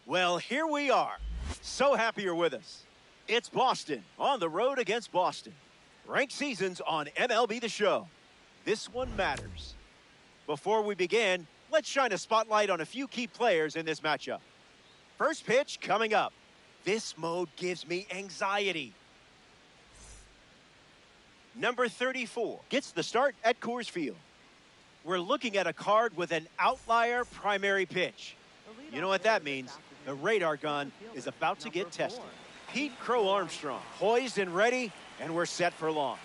Well, here we are. So happy you're with us. It's Boston on the road against Boston. Ranked seasons on MLB The Show. This one matters. Before we begin, let's shine a spotlight on a few key players in this matchup. First pitch coming up. This mode gives me anxiety. Number 34 gets the start at Coors Field. We're looking at a card with an outlier primary pitch. You know what that means? The radar gun is about to get tested. Pete Crow Armstrong, poised and ready, and we're set for launch.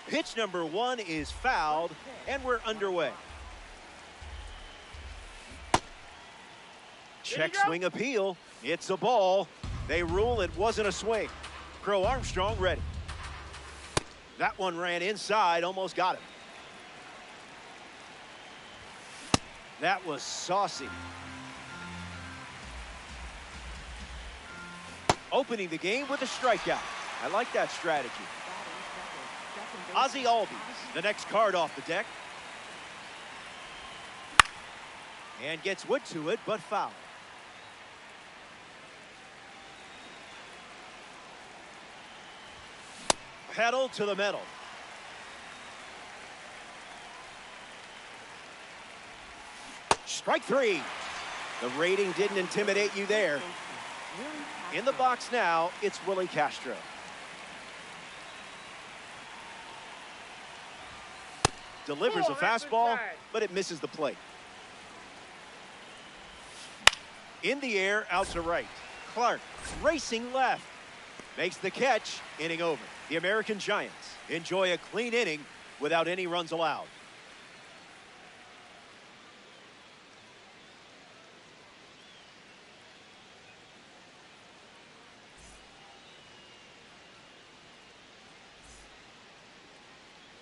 Pitch number 1 is fouled, and we're underway. Check swing appeal. It's a ball. They rule it wasn't a swing. Crow Armstrong ready. That one ran inside, almost got him. That was saucy. Opening the game with a strikeout. I like that strategy. Ozzie Albies, the next card off the deck. And gets wood to it, but foul. Pedal to the metal. Strike 3. The rating didn't intimidate you there. In the box now, it's Willie Castro. Delivers a fastball, but it misses the plate. In the air, out to right. Clark racing left. Makes the catch, inning over. The American Giants enjoy a clean inning without any runs allowed.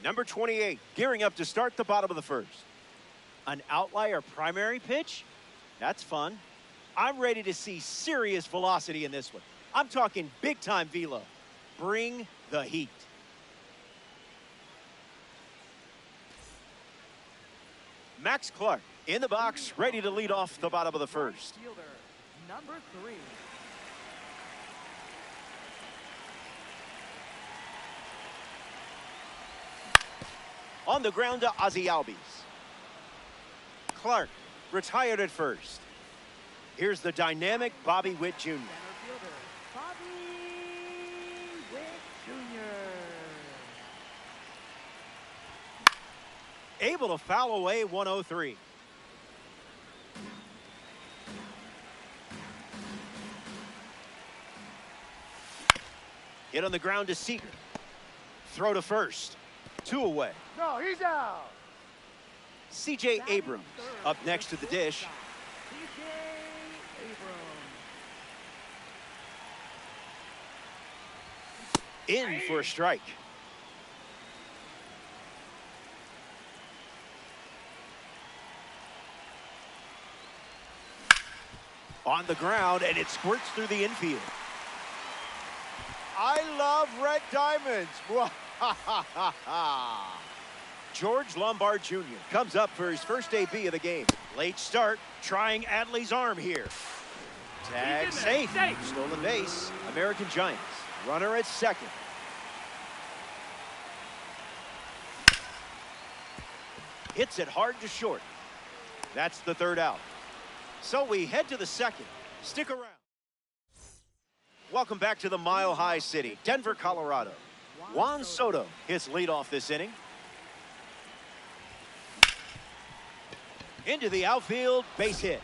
Number 28, gearing up to start the bottom of the first. An outlier primary pitch? That's fun. I'm ready to see serious velocity in this one. I'm talking big-time velo. Bring the heat. Max Clark in the box, ready to lead off the bottom of the first. Number 3. On the ground to Ozzie Albies. Clark retired at first. Here's the dynamic Bobby Witt Jr. Bobby Witt Jr. Able to foul away 103. Hit on the ground to Seager. Throw to first. 2 away. No, he's out. C.J. Abrams up next to the dish. C.J. Abrams. In for a strike. On the ground, and it squirts through the infield. I love red diamonds. George Lombard Jr. comes up for his first AB of the game. Late start, trying Adley's arm here. Tag safe. Stolen base. American Giants. Runner at second. Hits it hard to short. That's the third out. So we head to the second. Stick around. Welcome back to the Mile High City, Denver, Colorado. Juan Soto hits leadoff this inning. Into the outfield, base hit.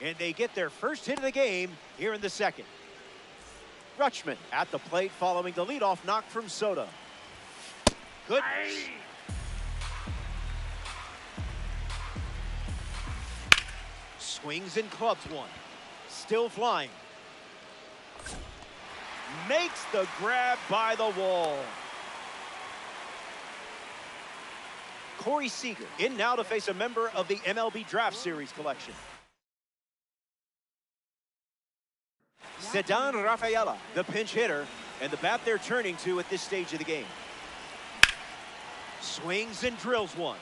And they get their first hit of the game here in the second. Rutschman at the plate following the leadoff knock from Soto. Good. Swings and clubs one. Still flying. Makes the grab by the wall. Corey Seager in now to face a member of the MLB Draft Series collection. Ceddanne Rafaela, the pinch hitter, and the bat they're turning to at this stage of the game. Swings and drills one.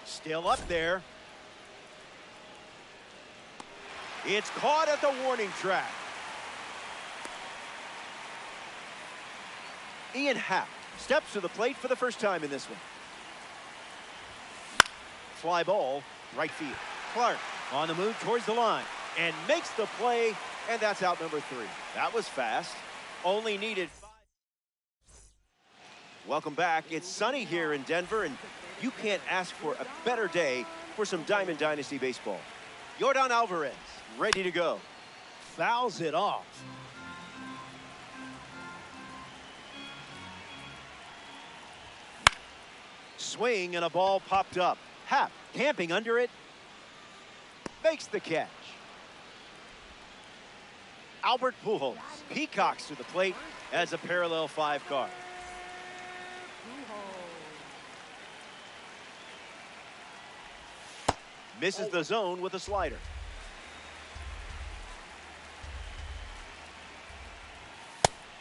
Still up there. It's caught at the warning track. Ian Happ steps to the plate for the first time in this one. Fly ball, right field. Clark on the move towards the line and makes the play, and that's out number 3. That was fast. Only needed 5. Welcome back. It's sunny here in Denver, and you can't ask for a better day for some Diamond Dynasty baseball. Yordan Alvarez, ready to go. Fouls it off. Swing and a ball popped up. Happ camping under it. Makes the catch. Albert Pujols peacocks to the plate as a parallel 5 car. Misses the zone with a slider.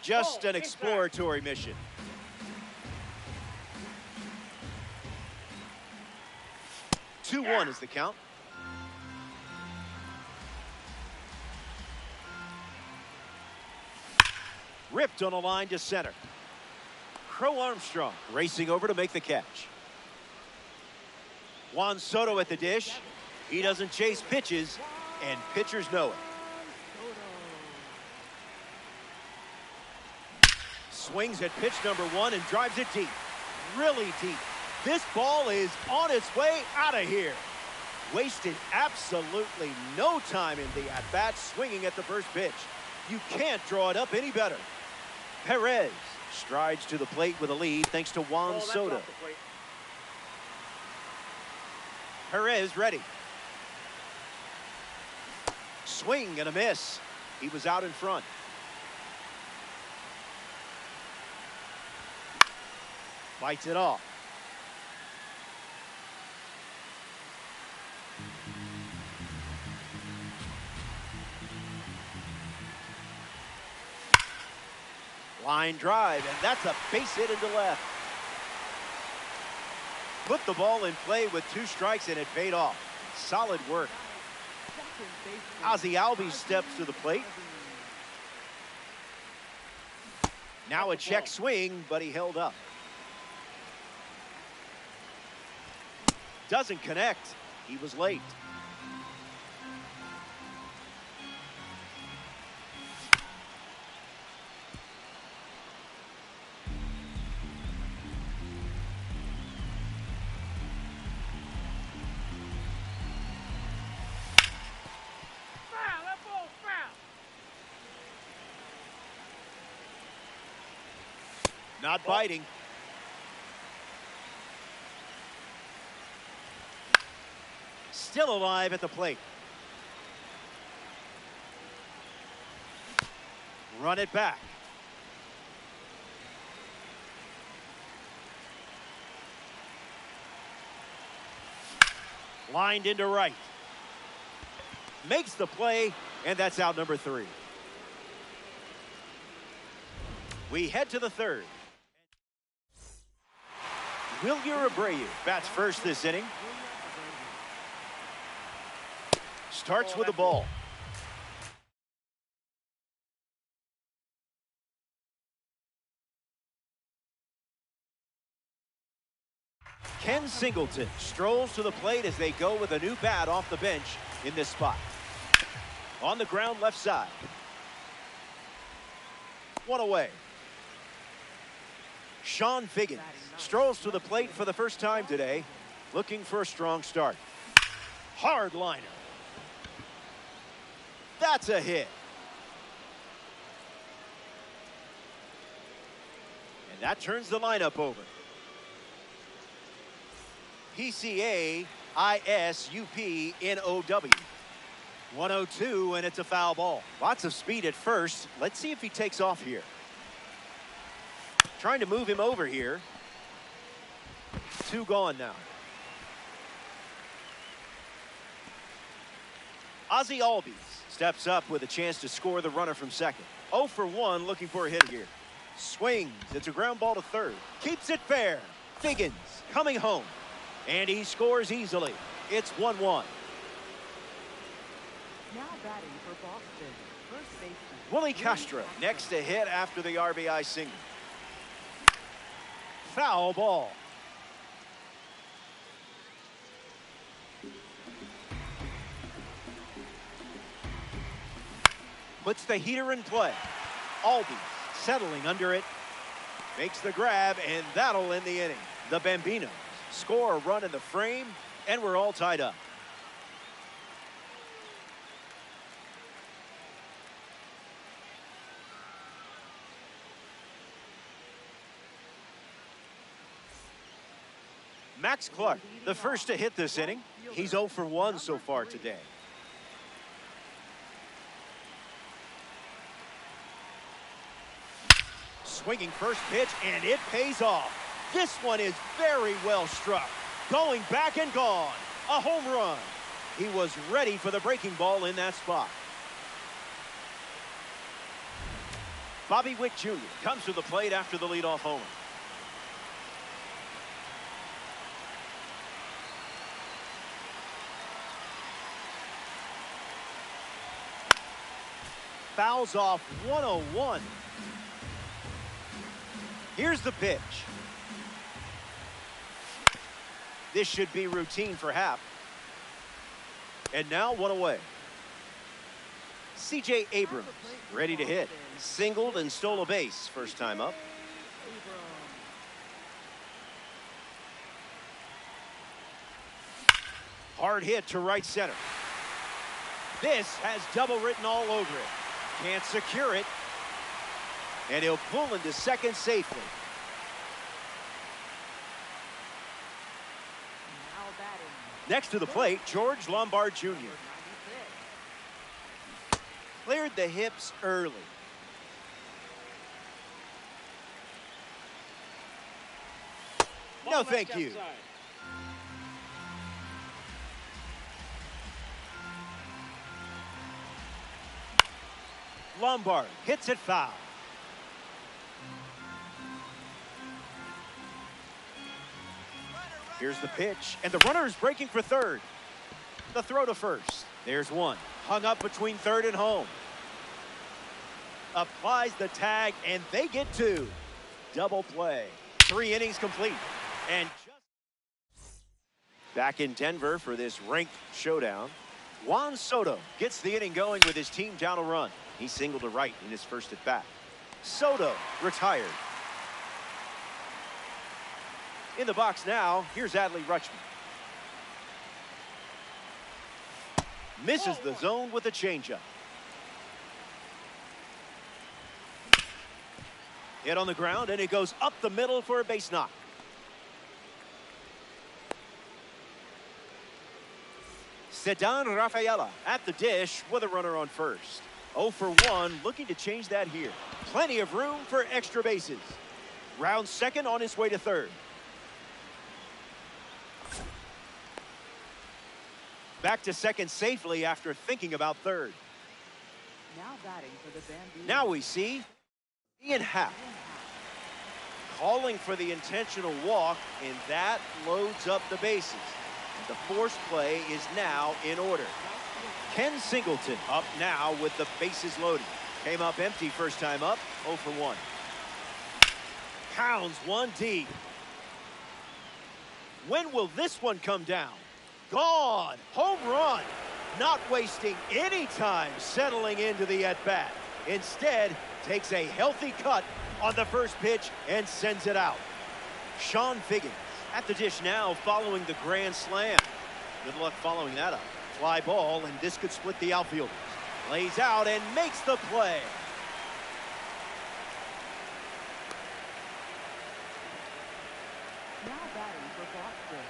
Just an exploratory mission. Two 2-1 is the count. Ripped on a line to center. Crow Armstrong racing over to make the catch. Juan Soto at the dish. He doesn't chase pitches, and pitchers know it. Swings at pitch number 1 and drives it deep. Really deep. This ball is on its way out of here. Wasted absolutely no time in the at-bat, swinging at the first pitch. You can't draw it up any better. Perez strides to the plate with a lead thanks to Juan Soto. Perez ready. Swing and a miss. He was out in front. Fights it off. Line drive, and that's a base hit into left. Put the ball in play with 2 strikes, and it paid off. Solid work. Ozzie Albies steps to the plate. Now a check swing, but he held up. Doesn't connect. He was late. Not biting. Still alive at the plate. Run it back. Lined into right. Makes the play, and that's out number 3. We head to the 3rd. Wilyer Abreu bats first this inning. Starts with the ball. Ken Singleton strolls to the plate as they go with a new bat off the bench in this spot. On the ground left side. 1 away. Sean Figgins strolls to the plate for the first time today. Looking for a strong start. Hard liner. That's a hit. And that turns the lineup over. PCA-ISUP-NOW. 102, and it's a foul ball. Lots of speed at first. Let's see if he takes off here. Trying to move him over here. 2 gone now. Ozzie Albies steps up with a chance to score the runner from second. 0 for 1, looking for a hit here. Swings. It's a ground ball to third. Keeps it fair. Figgins coming home. And he scores easily. It's 1-1. Now batting for Boston, first baseman Willie Castro next to hit after the RBI single. Foul ball. Puts the heater in play. Albies settling under it. Makes the grab, and that'll end the inning. The Bambinos score a run in the frame, and we're all tied up. Max Clark, the first to hit this inning. He's 0 for 1 so far today. Swinging first pitch, and it pays off. This one is very well struck. Going back and gone. A home run. He was ready for the breaking ball in that spot. Bobby Witt Jr. comes to the plate after the leadoff homer. Fouls off 101. Here's the pitch. This should be routine for Happ. And now 1 away. C.J. Abrams ready to hit. Singled and stole a base first time up. Hard hit to right center. This has double written all over it. Can't secure it. And he'll pull into second safely. Now batting. Next to the plate, George Lombard Jr. Cleared the hips early. No, thank you. Lombard hits it foul. Here's the pitch, and the runner is breaking for third. The throw to first. There's one. Hung up between third and home. Applies the tag, and they get 2. Double play. 3 innings complete. And just back in Denver for this ranked showdown. Juan Soto gets the inning going with his team down a run. He singled to right in his first at bat. Soto retired. In the box now, here's Adley Rutschman. Misses the zone with a changeup. Hit on the ground, and it goes up the middle for a base knock. Ceddanne Rafaela at the dish with a runner on first. 0 for 1, looking to change that here. Plenty of room for extra bases. Rounds second on his way to third. Back to second safely after thinking about third. Now batting for the Bambinos. Now we see Ian Happ calling for the intentional walk, and that loads up the bases. The force play is now in order. Ken Singleton up now with the bases loaded. Came up empty first time up, 0 for 1. Pounds one deep. When will this one come down? Gone. Home run. Not wasting any time settling into the at-bat. Instead, takes a healthy cut on the first pitch and sends it out. Sean Figgins At the dish now, following the grand slam. Good luck following that up. Fly ball, and this could split the outfielders. Lays out and makes the play. Now batting for Boston,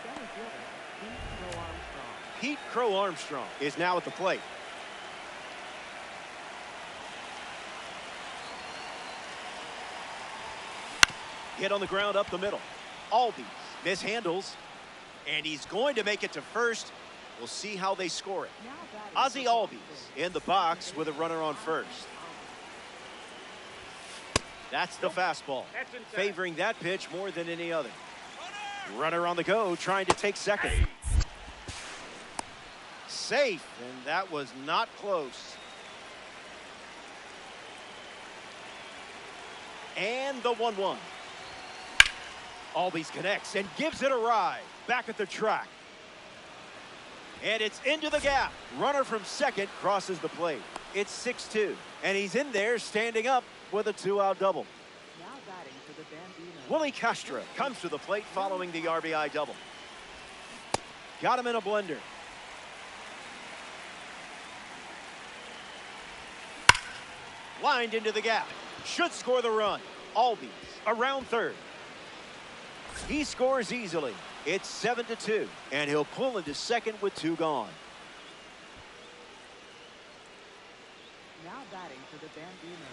center fielder Pete Crow Armstrong. Pete Crow Armstrong is now at the plate. Hit on the ground up the middle. Albies mishandles, and he's going to make it to first. We'll see how they score it. Now batting Ozzie for Albies Boston, in the box with a runner on first. That's the fastball, favoring that pitch more than any other. Runner on the go, trying to take second. Safe, and that was not close. And the 1-1. Albies connects and gives it a ride. Back at the track. And it's into the gap. Runner from second crosses the plate. It's 6-2. And he's in there standing up with a 2-out double. now batting for the Bambino. Willie Castro comes to the plate following the RBI double. Got him in a blender. Lined into the gap. Should score the run. Albies around third. He scores easily. It's 7-2, and he'll pull into second with 2 gone. Now batting for the Bambino,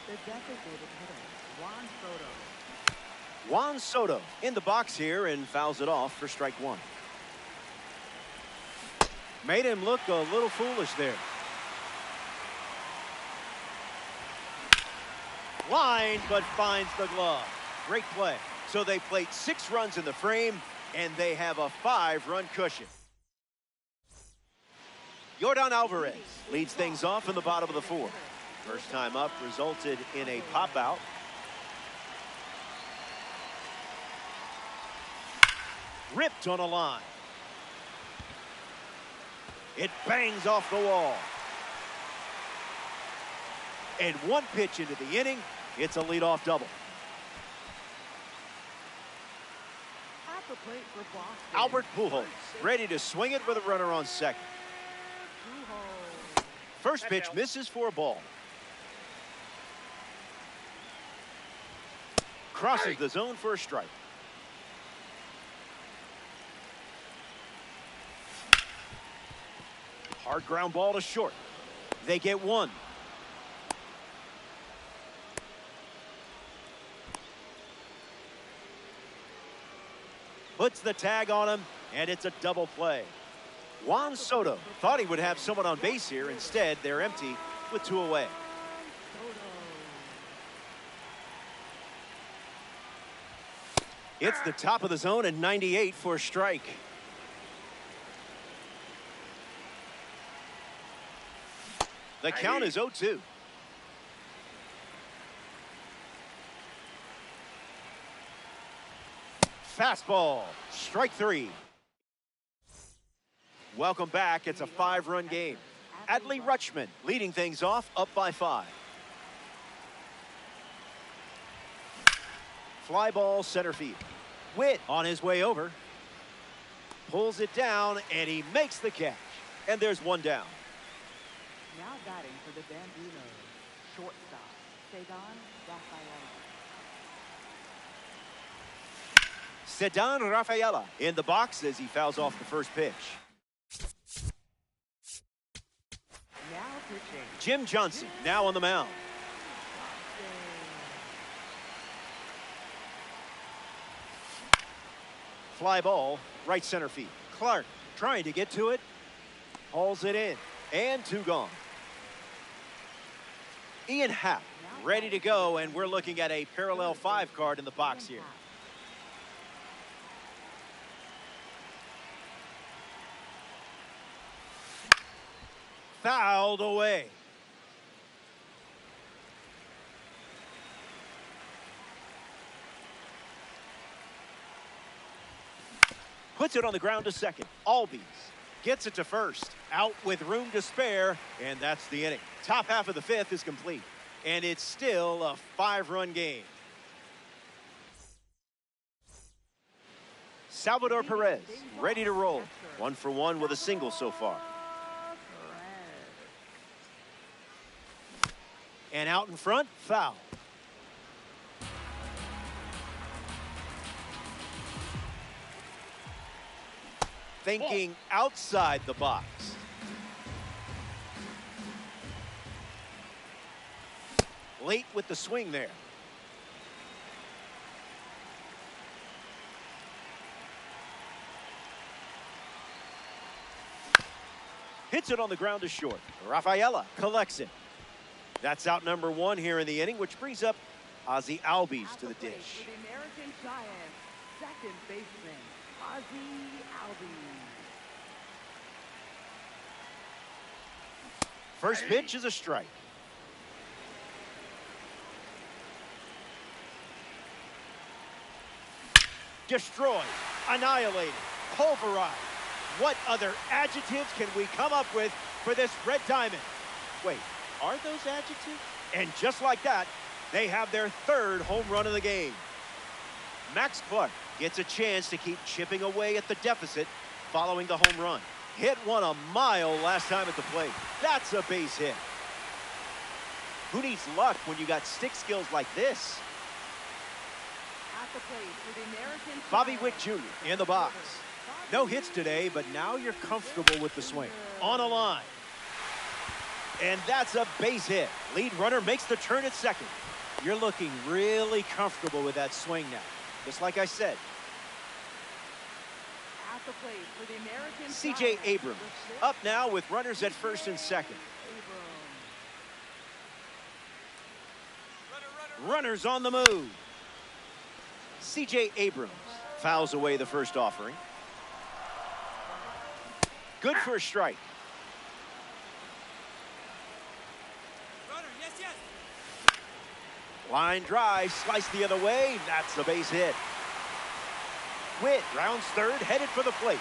the designated hitter, Juan Soto. Juan Soto in the box here and fouls it off for strike 1. Made him look a little foolish there. Line, but finds the glove. Great play. So they played 6 runs in the frame, and they have a 5-run cushion. Yordan Alvarez leads things off in the bottom of the 4th. First time up resulted in a pop out. Ripped on a line. It bangs off the wall. And 1 pitch into the inning, it's a leadoff double. At the plate for Boston, Albert Pujols ready to swing it with a runner on second. Pujols. First pitch misses for a ball. Crosses the zone for a strike. Hard ground ball to short. They get 1. Puts the tag on him, and it's a double play. Juan Soto thought he would have someone on base here. Instead, they're empty with 2 away. It's the top of the zone and 98 for a strike. The count is 0-2. Fastball, strike 3. Welcome back. It's a 5-run game. Adley Rutschman leading things off, up by 5. Fly ball center field. Witt on his way over. Pulls it down, and he makes the catch. And there's 1 down. Now batting for the Bambino, shortstop, Cedar Rafaela. Cedar Rafaela in the box as he fouls off the first pitch. Now pitching. Jim Johnson now on the mound. Fly ball, right center field. Clark trying to get to it. Hauls it in. And 2 gone. Ian Happ ready to go, and we're looking at a parallel 5 card in the box here. Fouled away. Puts it on the ground to second. Albies gets it to first. Out with room to spare, and that's the inning. Top half of the 5th is complete, and it's still a 5-run game. Salvador Perez, ready to roll. 1 for 1 with a single so far. And out in front, foul. Thinking outside the box. Late with the swing there. Hits it on the ground to short. Rafaela collects it. That's out number 1 here in the inning, which brings up Ozzie Albies to the dish. For the American Giants, second baseman, Ozzie Albies. First pitch is a strike. Destroyed, annihilated, pulverized. What other adjectives can we come up with for this Red Diamond? Wait, are those adjectives? And just like that, they have their 3rd home run of the game. Max Clark gets a chance to keep chipping away at the deficit following the home run. Hit one a mile last time at the plate. That's a base hit. Who needs luck when you got stick skills like this? At the plate for the American Bobby Giants. Witt Jr. in the box. No hits today, but now you're comfortable with the swing. On a line. And that's a base hit. Lead runner makes the turn at second. You're looking really comfortable with that swing now. Just like I said. At the plate for the American C.J. Giants. Abrams up now with runners at first and second. Runners on the move. C.J. Abrams fouls away the first offering. Good for a strike. Runner, yes, yes. Line drive, sliced the other way. That's a base hit. Witt rounds third, headed for the plate.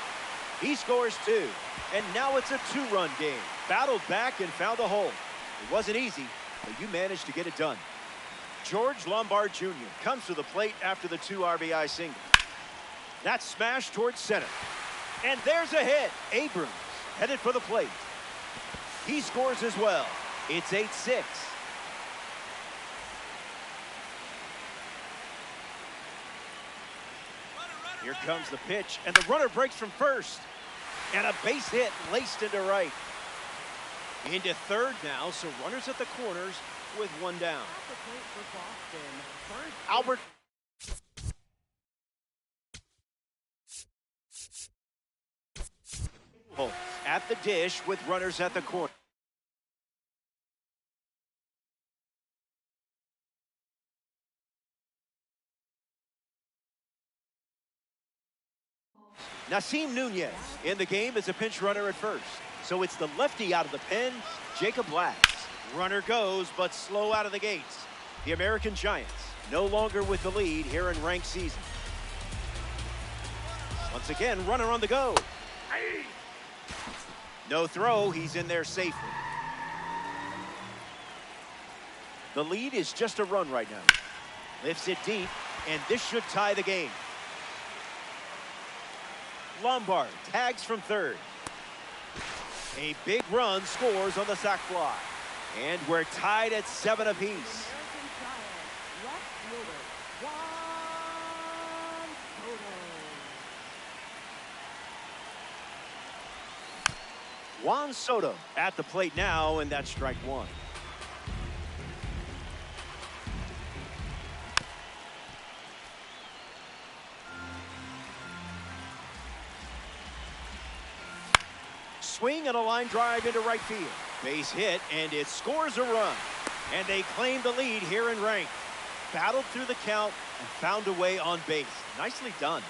He scores 2. And now it's a 2-run game. Battled back and found a hole. It wasn't easy, but you managed to get it done. George Lombard Jr. comes to the plate after the 2 RBI single. That's smashed towards center. And there's a hit. Abrams headed for the plate. He scores as well. It's 8-6. Here comes the pitch, and the runner breaks from first. And a base hit laced into right. Into third now, so runners at the corners with 1 down. At the plate for Boston, first Albert Pujols at the dish with runners at the corner. Nasim Nunez in the game as a pinch runner at first. So it's the lefty out of the pen, Jacob Lacks. Runner goes, but slow out of the gates. The American Giants no longer with the lead here in ranked season. Once again, runner on the go. No throw, he's in there safely. The lead is just a run right now. Lifts it deep, and this should tie the game. Lombard tags from third. A big run scores on the sac fly. And we're tied at 7 apiece. American Giants, left fielder, Juan Soto. Juan Soto at the plate now, and that's strike 1. Swing and a line drive into right field. Base hit, and it scores a run. And they claim the lead here in rank. Battled through the count and found a way on base. Nicely done.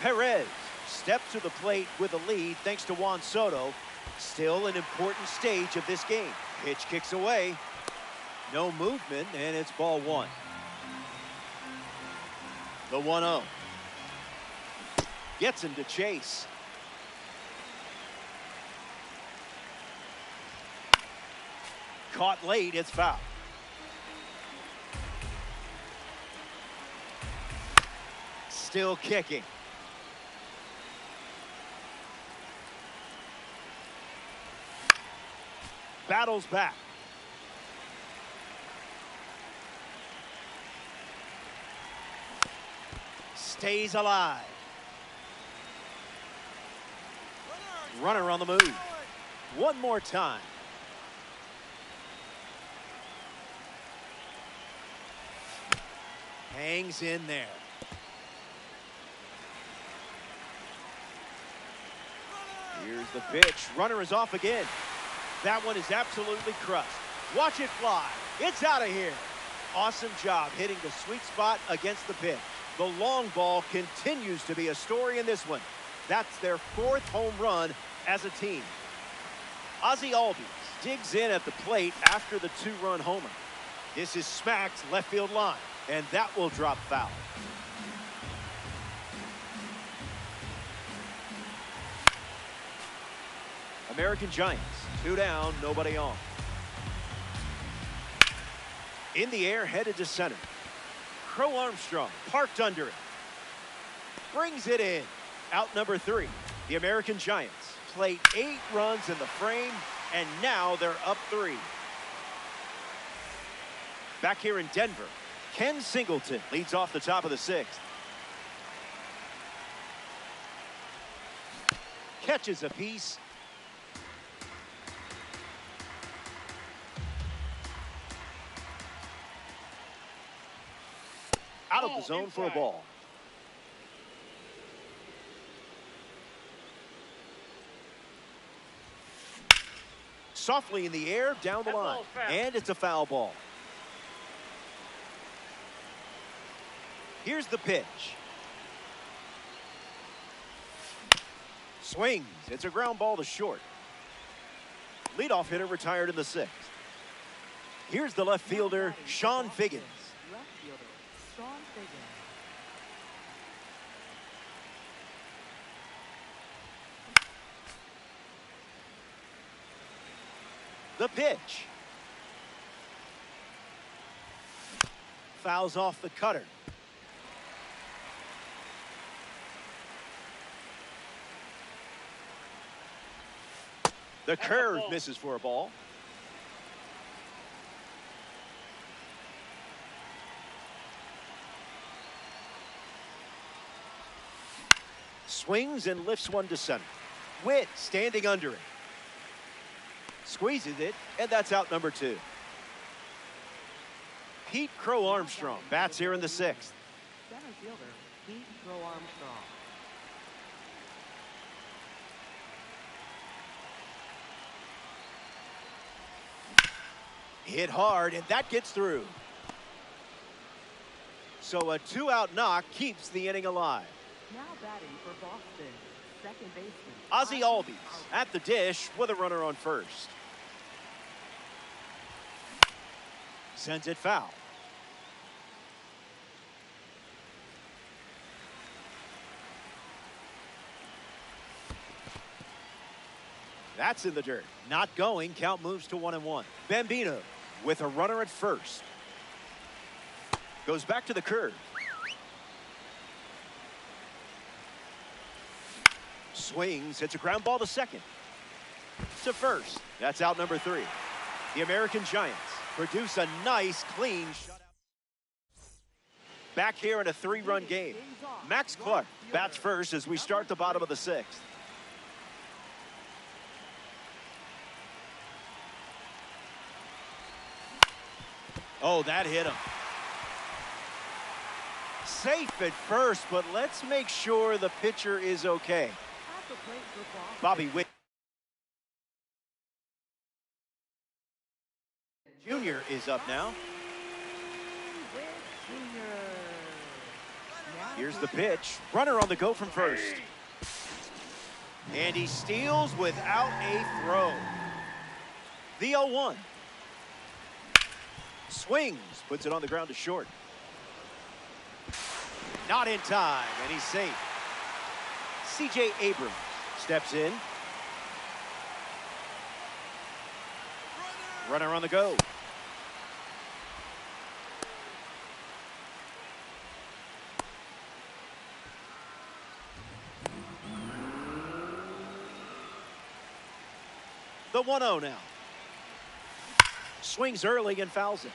Perez steps to the plate with a lead thanks to Juan Soto. Still an important stage of this game. Pitch kicks away. No movement, and it's ball 1. The 1-0. Gets him to chase. Caught late, it's foul. Still kicking. battles back. Stays alive. Runner on the move. One more time. Hangs in there. Here's the pitch. Runner is off again. That one is absolutely crushed. Watch it fly. It's out of here. Awesome job hitting the sweet spot against the pitch. The long ball continues to be a story in this one. That's their 4th home run as a team. Ozzie Albies digs in at the plate after the 2-run homer. This is smacked left field line, and that will drop foul. American Giants, 2 down, nobody on. In the air, headed to center. Crow Armstrong parked under it. Brings it in. Out number 3. The American Giants played 8 runs in the frame, and now they're up 3. Back here in Denver, Ken Singleton leads off the top of the 6th. Catches a piece. Out of the zone for a ball. Softly in the air, down the line. And it's a foul ball. Here's the pitch. Swings. It's a ground ball to short. Leadoff hitter retired in the 6th. Here's the left fielder, Sean Figgins. Left fielder, Sean Figgins. The pitch. Fouls off the cutter. The curve misses for a ball. Swings and lifts one to center. Witt standing under it. Squeezes it, and that's out number 2. Pete Crow Armstrong bats here in the 6th. Center fielder, Pete Crow Armstrong. Hit hard, and that gets through. So a 2-out knock keeps the inning alive. Now batting for Boston, second baseman Ozzie Albies at the dish with a runner on first. Sends it foul. That's in the dirt. Not going. Count moves to 1-1. Bambino with a runner at first. Goes back to the curve. Swings. It's a ground ball to second. To first. That's out number 3. The American Giants produce a nice, clean shutout. Back here in a 3-run game. Max Clark bats first as we start the bottom of the 6th. Oh, that hit him. Safe at first, but let's make sure the pitcher is okay. at the plate for Boston. Bobby Witt Jr. is up now. Witt Jr. Now Here's the pitch. Runner on the go from first. And he steals without a throw. The 0-1. Swings, puts it on the ground to short. Not in time, and he's safe. C.J. Abrams steps in. Runner on the go. The 1-0 now. Swings early and fouls it.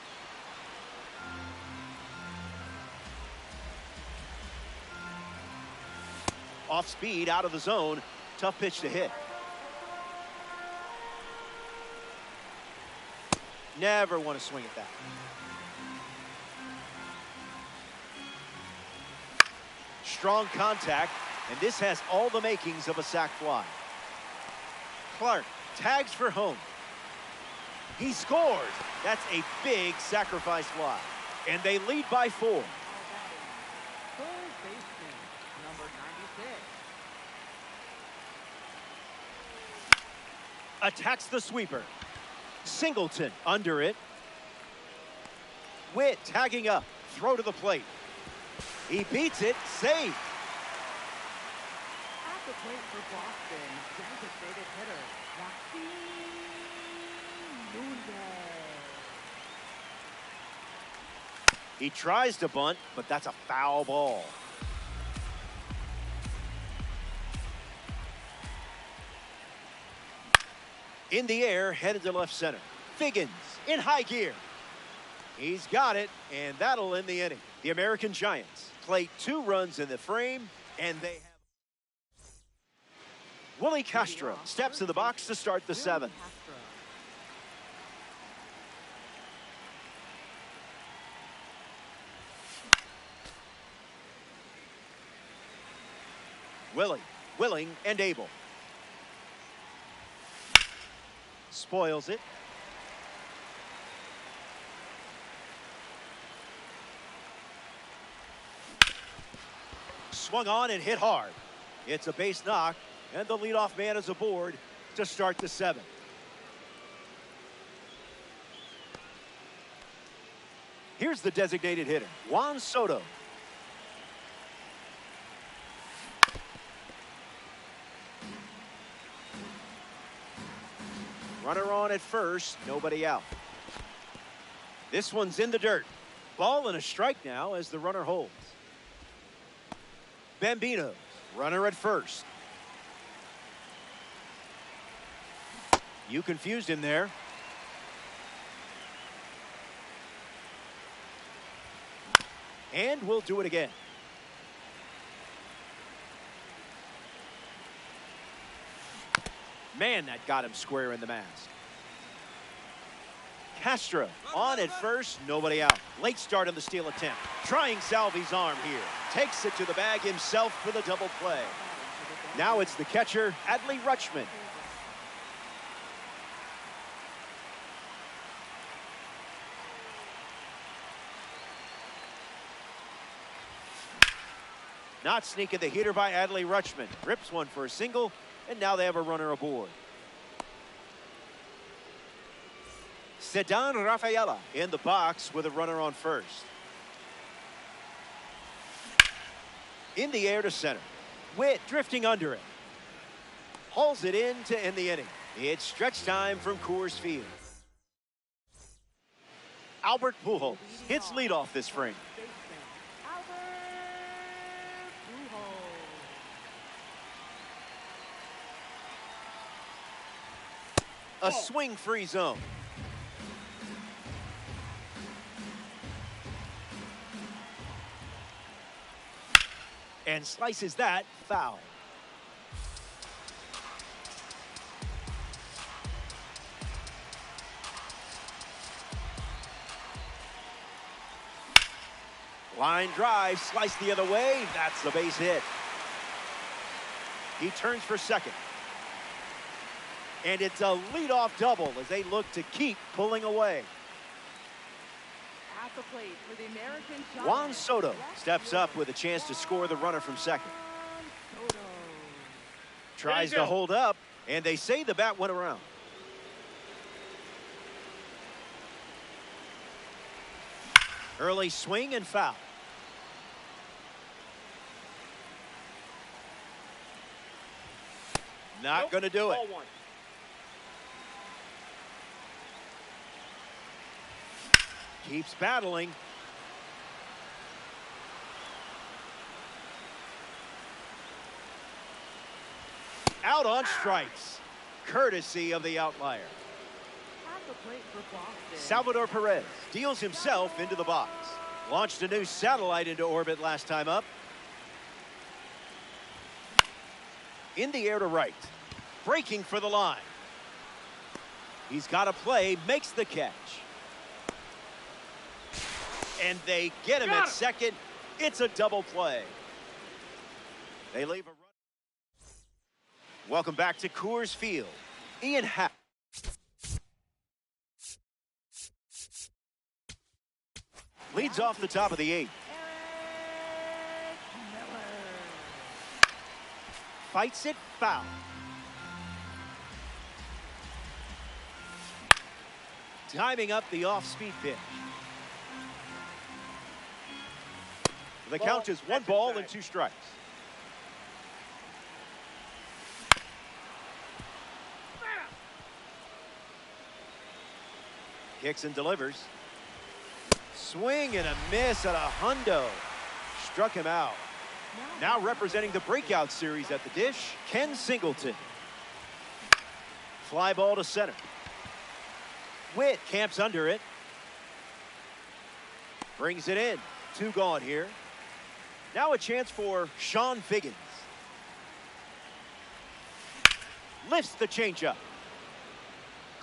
Off speed, out of the zone. Tough pitch to hit. Never want to swing at that. Strong contact, and this has all the makings of a sac fly. Clark tags for home. He scores. That's a big sacrifice fly. And they lead by 4. Third baseman, number 96. Attacks the sweeper. Singleton under it. Witt tagging up. Throw to the plate. He beats it. Saved. At the plate for Boston, designated hitter, Joaquin Nunez. He tries to bunt, but that's a foul ball. In the air, headed to left center. Figgins in high gear. He's got it, and that'll end the inning. The American Giants play 2 runs in the frame, and they have... Willie Castro steps in the box to start the 7th. Willie, willing, and able. Spoils it. Swung on and hit hard. It's a base knock, and the leadoff man is aboard to start the 7th. Here's the designated hitter, Juan Soto. Runner on at first, nobody out. This one's in the dirt. Ball and a strike now as the runner holds. Bambino, runner at first. You confused him there. And we'll do it again. Man, that got him square in the mask. Castro on at first, nobody out. Late start on the steal attempt. Trying Salvi's arm here. Takes it to the bag himself for the double play. Now it's the catcher, Adley Rutschman. Not sneaking the hitter by Adley Rutschman. Rips one for a single, and now they have a runner aboard. Ceddanne Rafaela in the box with a runner on first. In the air to center. Witt drifting under it. Hauls it in to end the inning. It's stretch time from Coors Field. Albert Pujols hits leadoff this frame. A swing-free zone. And slices that foul. Line drive, sliced the other way. That's the base hit. He turns for second. And it's a leadoff double as they look to keep pulling away. At the plate for the American Giants, Juan Soto steps up with a chance to score the runner from second. Soto. Tries to hold up, and they say the bat went around. Early swing and foul. Not going to do it. Keeps battling. Out on strikes, courtesy of the outlier. At At the plate for Boston. Salvador Perez deals himself into the box. Launched a new satellite into orbit last time up. In the air to right. Breaking for the line. He's got a play, makes the catch. And they get him at second. It's a double play. They leave a run. Welcome back to Coors Field. Ian Happ. Leads off the top of the 8th. Eric Miller. Fights it foul. Timing up the off-speed pitch. The count is 1 ball and 2 strikes. Kicks and delivers. Swing and a miss at a hundo. Struck him out. Now representing the breakout series at the dish, Ken Singleton. Fly ball to center. Witt camps under it. Brings it in. 2 gone here. Now a chance for Sean Figgins. Lifts the changeup.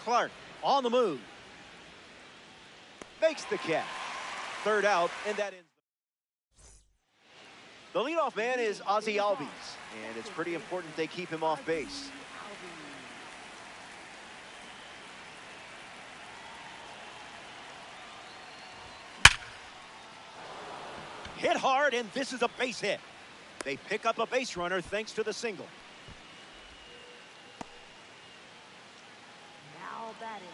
Clark on the move. Makes the catch. 3rd out, and that ends. The leadoff man is Ozzie Albies, and it's pretty important they keep him off base. Hit hard, and this is a base hit. They pick up a base runner thanks to the single. Now batting.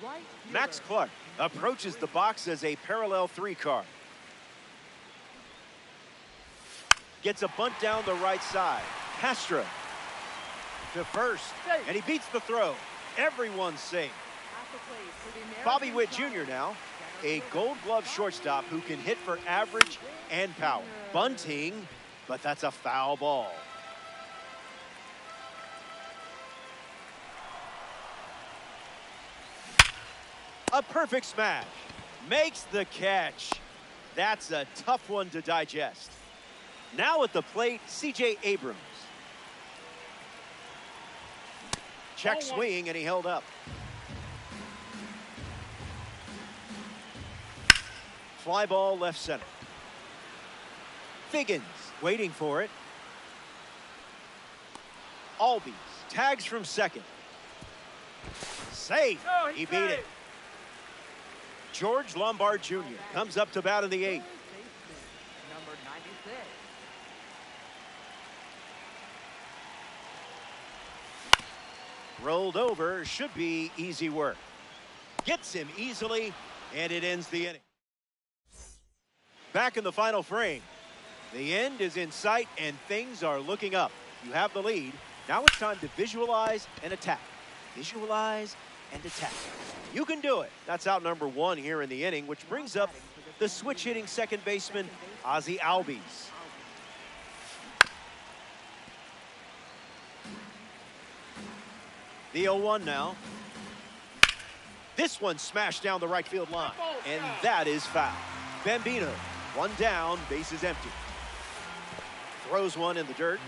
Right fielder. Max Clark approaches the box as a parallel 3 card. Gets a bunt down the right side. Castro to first, and he beats the throw. Everyone's safe. At the plate for the American Bobby Witt Giants. Jr. now, a Gold Glove shortstop who can hit for average and power. Bunting, but that's a foul ball. A perfect smash. Makes the catch. That's a tough one to digest. Now at the plate, C.J. Abrams. Check swing, and he held up. Fly ball left center. Figgins waiting for it. Albies tags from second. Safe. He beat it. George Lombard Jr. comes up to bat in the 8th. Number 96. Rolled over, should be easy work. Gets him easily, and it ends the inning. Back in the final frame. The end is in sight, and things are looking up. You have the lead. Now it's time to visualize and attack. Visualize and attack. You can do it. That's out number 1 here in the inning, which brings up the switch-hitting second baseman, Ozzie Albies. The 0-1 now. This one smashed down the right field line, and that is foul. Bambino, 1 down, bases empty. Throws one in the dirt.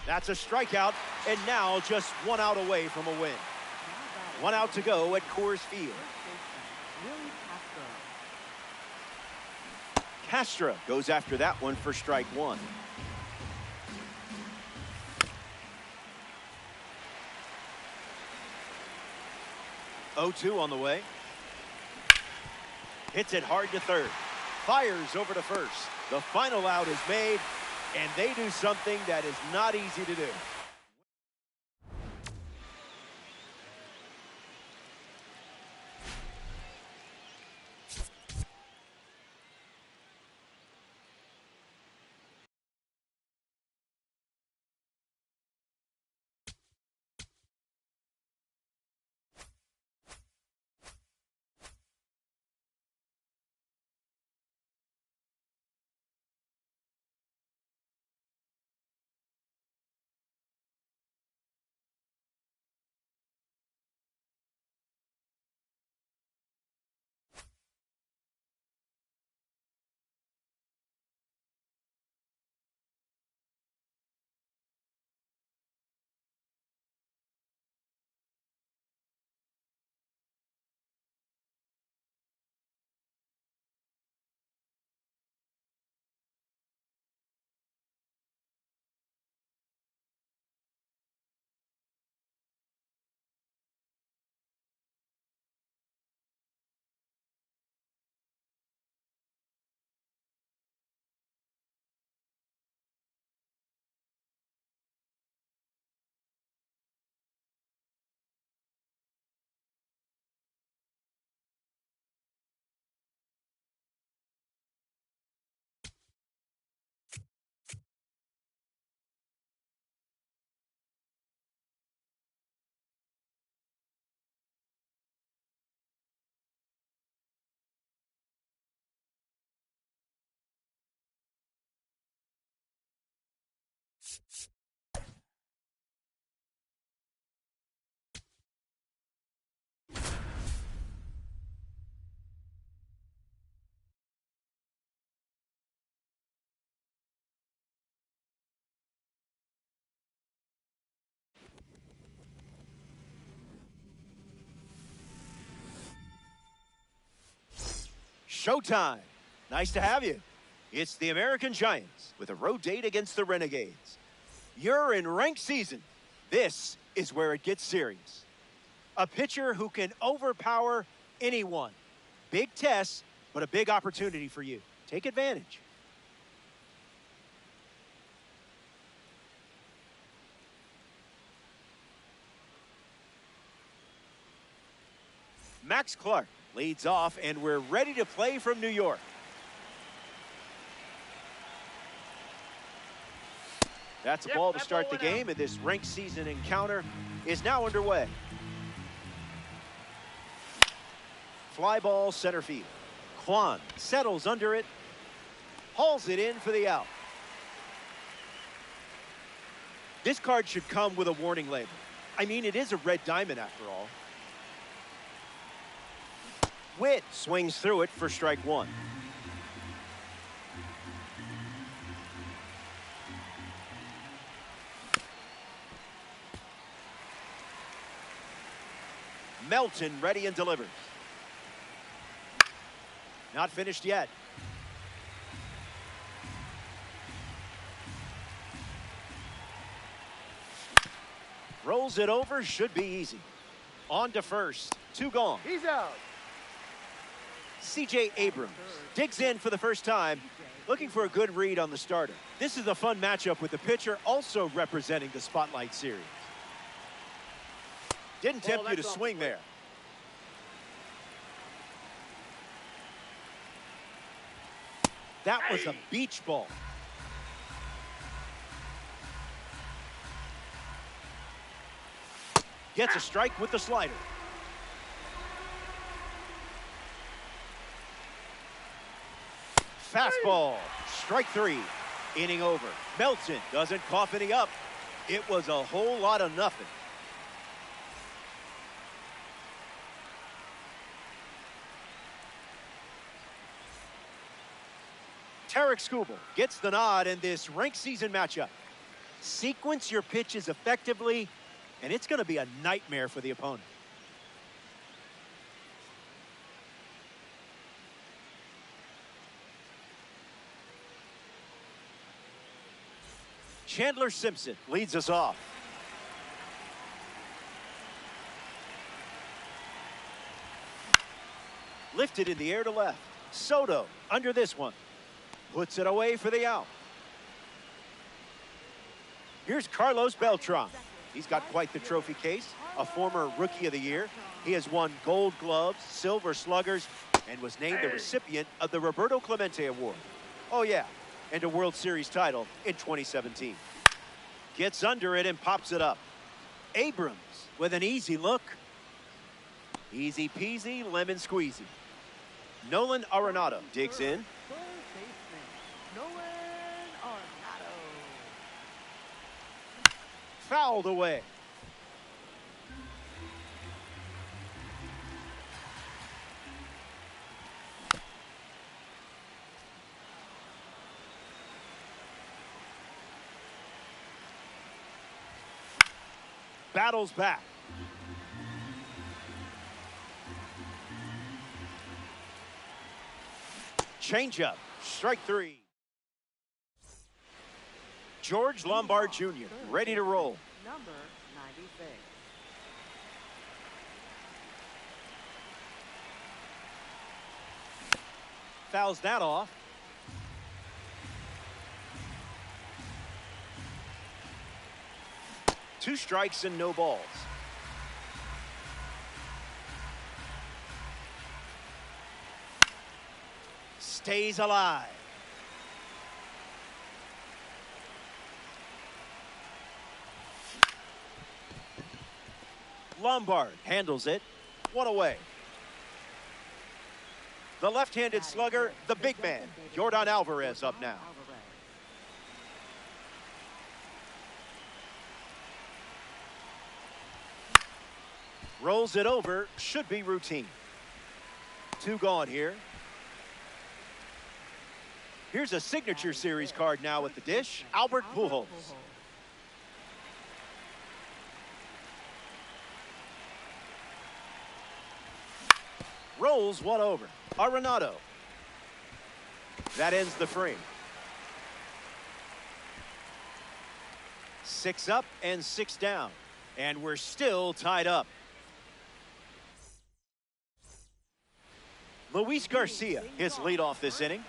That's a strikeout, and now just 1 out away from a win. 1 out to go at Coors Field. Willie Castro. Castro goes after that one for strike 1. Oh-2 on the way. Hits it hard to third. Fires over to first. The final out is made, and they do something that is not easy to do. Showtime. Nice to have you. It's the American Giants with a road date against the Renegades. You're in ranked season. This is where it gets serious. A pitcher who can overpower anyone. Big test, but a big opportunity for you. Take advantage. Max Clark leads off, and we're ready to play from New York. That's a ball to start the game, and this ranked season encounter is now underway. Fly ball center field. Kwan settles under it, hauls it in for the out. This card should come with a warning label. I mean, it is a red diamond after all. Witt swings through it for strike one. Melton ready and delivers. Not finished yet. Rolls it over, should be easy. On to first, 2 gone. He's out. C.J. Abrams digs in for the first time, looking for a good read on the starter. This is a fun matchup with the pitcher also representing the Spotlight Series. Didn't tempt you to swing there. That was a beach ball. Gets a strike with the slider. Fastball, strike 3, inning over. Melton doesn't cough any up. It was a whole lot of nothing. Tarek Skubal gets the nod in this ranked season matchup. Sequence your pitches effectively, and it's going to be a nightmare for the opponent. Chandler Simpson leads us off. Lifted in the air to left. Soto under this one. Puts it away for the out. Here's Carlos Beltran. He's got quite the trophy case. A former Rookie of the Year. He has won Gold Gloves, Silver Sluggers, and was named the recipient of the Roberto Clemente Award. Oh yeah, and a World Series title in 2017. Gets under it and pops it up. Abrams with an easy look. Easy peasy, lemon squeezy. Nolan Arenado digs in. Third baseman, Nolan Arenado. Fouled away. Battles back. Changeup, strike 3. George Lombard Jr. ready to roll. Number 96. Fouls that off. Two strikes and no balls. Stays alive. Lombard handles it. One away. The left-handed slugger, the big man, Yordan Alvarez, up now. Rolls it over. Should be routine. 2 gone here. Here's a signature series card now at the dish. Albert Pujols. Rolls one over. Arenado. That ends the frame. 6 up and 6 down. And we're still tied up. Luis Garcia, his leadoff this inning.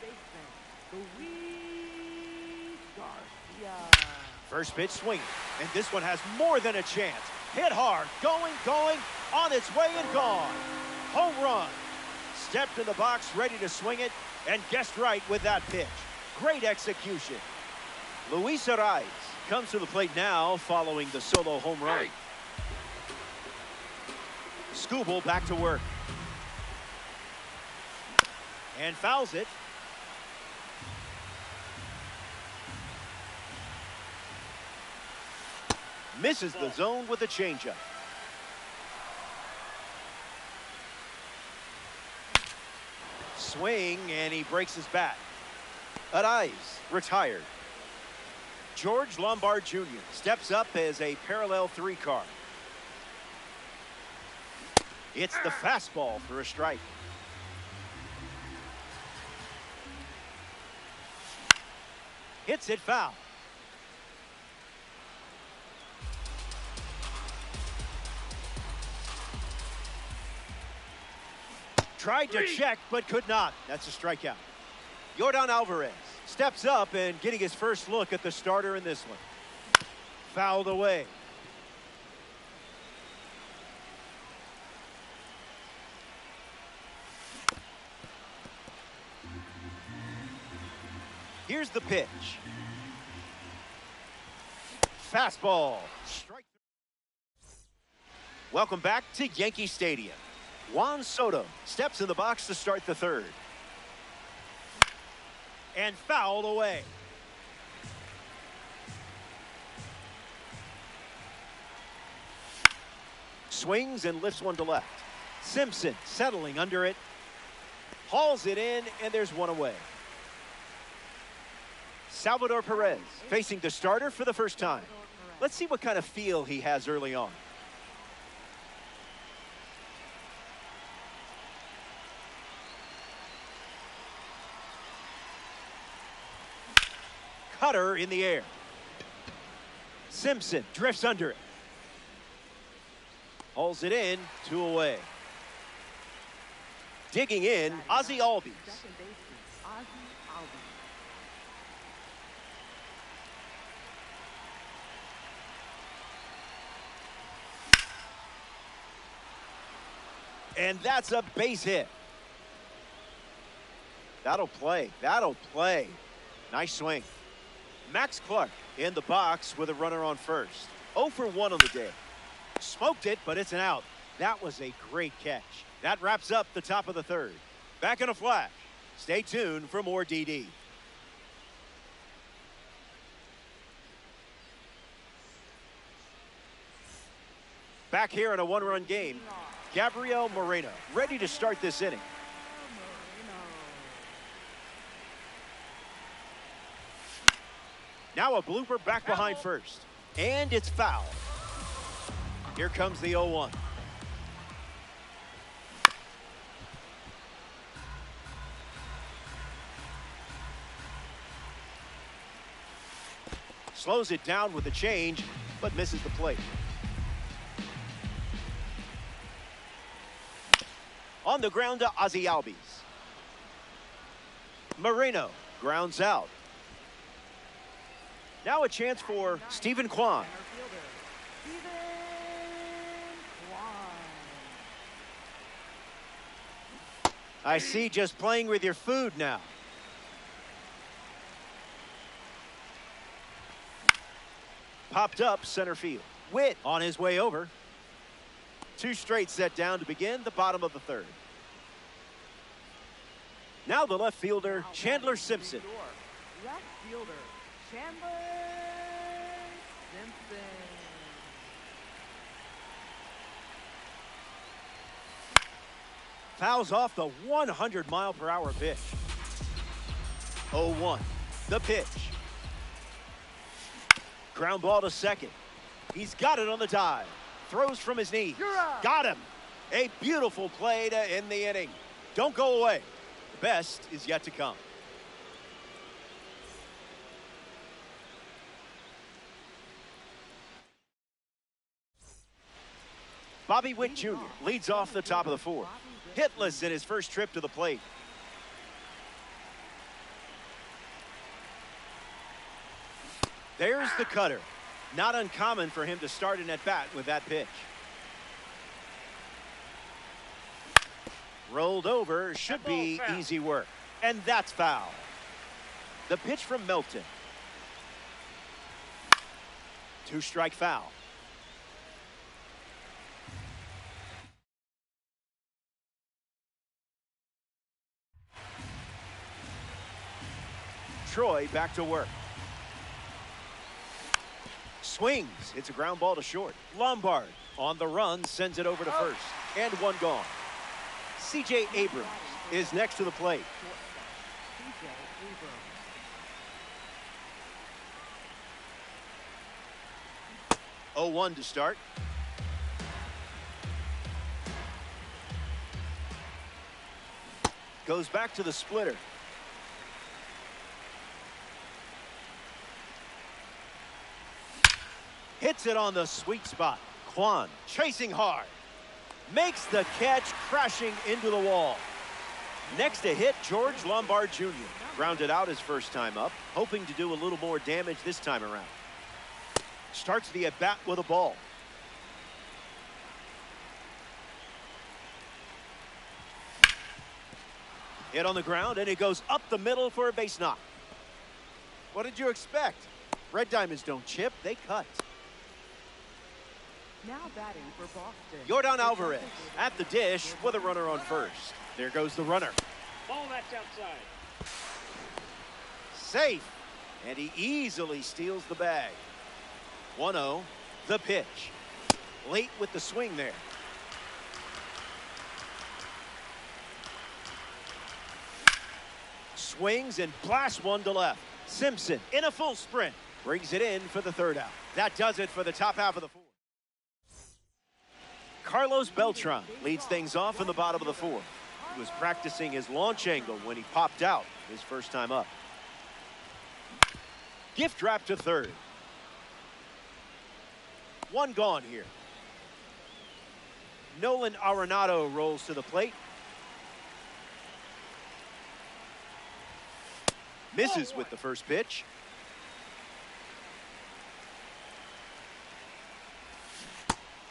First pitch swinging, and this one has more than a chance. Hit hard, going, on its way and gone. Home run. Stepped in the box, ready to swing it, and guessed right with that pitch. Great execution. Luis Arraez comes to the plate now following the solo home run. Skubal back to work. And fouls it. Misses the zone with a changeup. Swing, and he breaks his bat. Arraez retired. George Lombard Jr. steps up as a parallel 3 card. It's the fastball for a strike. Hits it foul. Tried to check, but could not. That's a strikeout. Yordan Alvarez steps up and getting his first look at the starter in this one. Fouled away. Here's the pitch. Fastball. Strike. Welcome back to Yankee Stadium. Juan Soto steps in the box to start the 3rd. And fouled away. Swings and lifts one to left. Simpson settling under it. Hauls it in, and there's one away. Salvador Perez facing the starter for the first time. Let's see what kind of feel he has early on. Cutter in the air. Simpson drifts under it. Hauls it in, 2 away. Digging in, Ozzie Albies. And that's a base hit. That'll play. That'll play. Nice swing. Max Clark in the box with a runner on first. 0 for 1 on the day. Smoked it, but it's an out. That was a great catch. That wraps up the top of the 3rd. Back in a flash. Stay tuned for more DD. Back here in a 1-run game. Gabriel Moreno ready to start this inning. Now a blooper back behind first. And it's foul. Here comes the 0-1. Slows it down with a change, but misses the plate. On the ground to Ozzie Albies. Moreno grounds out. Now a chance for Stephen Kwan. I see, just playing with your food now. Popped up center field. Witt on his way over. 2 straight set down to begin the bottom of the 3rd. Now the left fielder, Chandler Simpson. Left fielder, Chandler Simpson. Fouls off the 100-mile-per-hour pitch. 0-1, the pitch. Ground ball to second. He's got it on the dive. Throws from his knees. Got him. A beautiful play to end the inning. Don't go away. The best is yet to come. Bobby Witt Jr. leads off the top of the fourth. Hitless in his first trip to the plate. There's the cutter. Not uncommon for him to start an at-bat with that pitch. Rolled over, should be easy work. And that's foul. The pitch from Melton. 2-strike foul. Troy back to work. Swings. It's a ground ball to short. Lombard on the run sends it over to first. And one gone. C.J. Abrams is next to the plate. C.J. Abrams. 0-1 to start. Goes back to the splitter. Hits it on the sweet spot. Kwan chasing hard. Makes the catch, crashing into the wall. Next to hit, George Lombard Jr. Grounded out his first time up, hoping to do a little more damage this time around. Starts the at-bat with a ball. Hit on the ground, and it goes up the middle for a base knock. What did you expect? Red Diamonds don't chip, they cut. Now batting for Boston. Yordan Alvarez at the dish with a runner on first. There goes the runner. Ball that's outside. Safe. And he easily steals the bag. 1-0, the pitch. Late with the swing there. Swings and blasts one to left. Simpson in a full sprint. Brings it in for the third out. That does it for the top half of the fourth. Carlos Beltran leads things off in the bottom of the fourth. He was practicing his launch angle when he popped out his first time up. Gift wrap to third. One gone here. Nolan Arenado rolls to the plate. Misses with the first pitch.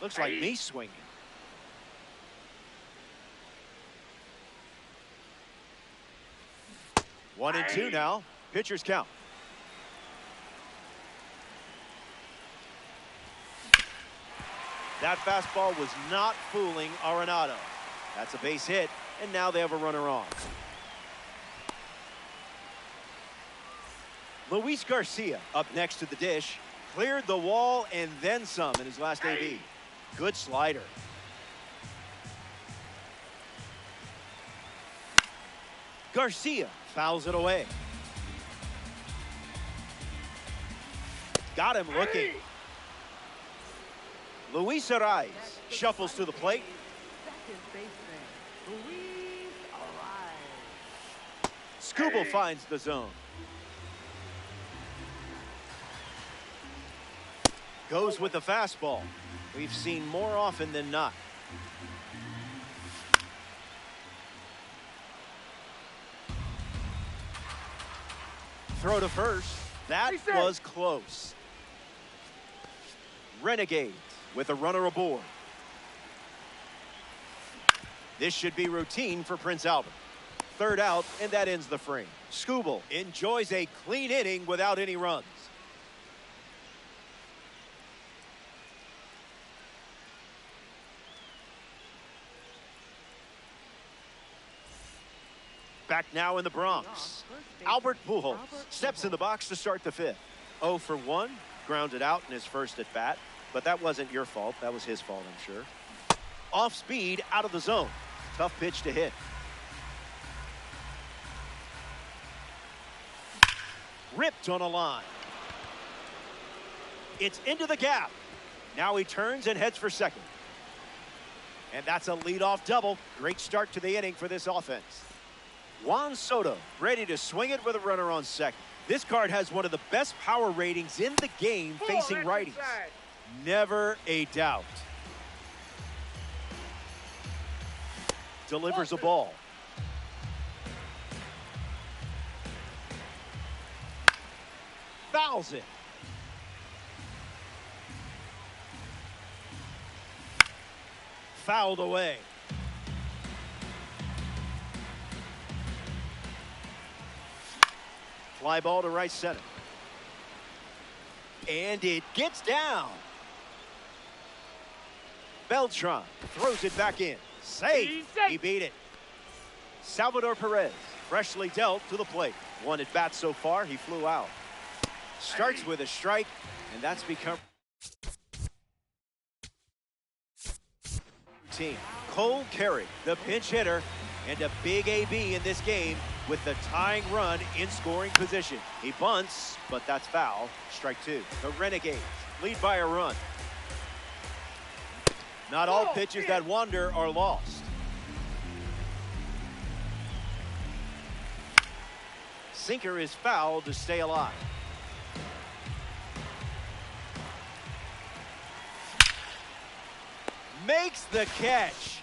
Looks like me swinging. One and two now. Pitcher's count. That fastball was not fooling Arenado. That's a base hit, and now they have a runner on. Luis Garcia up next to the dish. Cleared the wall and then some in his last AB. Good slider. Garcia fouls it away. Got him looking. Luis Arraez shuffles to the plate. Second baseman, Luis Arraez. Skubal finds the zone. Goes with the fastball. We've seen more often than not. Throw to first. That was close. Renegades with a runner aboard. This should be routine for Prince Albert. Third out, and that ends the frame. Skubal enjoys a clean inning without any runs. Back now in the Bronx. Albert Pujols steps in the box to start the fifth. 0 for 1, grounded out in his first at bat, but that wasn't your fault. That was his fault, I'm sure. Off speed, out of the zone. Tough pitch to hit. Ripped on a line. It's into the gap. Now he turns and heads for second. And that's a leadoff double. Great start to the inning for this offense. Juan Soto ready to swing it with a runner on second. This card has one of the best power ratings in the game facing righties. Never a doubt. Delivers a ball. Fouls it. Fouled away. Fly ball to right center. And it gets down. Beltran throws it back in. Safe. He beat it. Salvador Perez freshly dealt to the plate. One at bat so far. He flew out. Starts with a strike, and that's become routine. Cole Carey, the pinch hitter, and a big AB in this game with the tying run in scoring position. He bunts, but that's foul. Strike two. The Renegades lead by a run. Not all pitches that wander are lost. Sinker is fouled to stay alive. Makes the catch.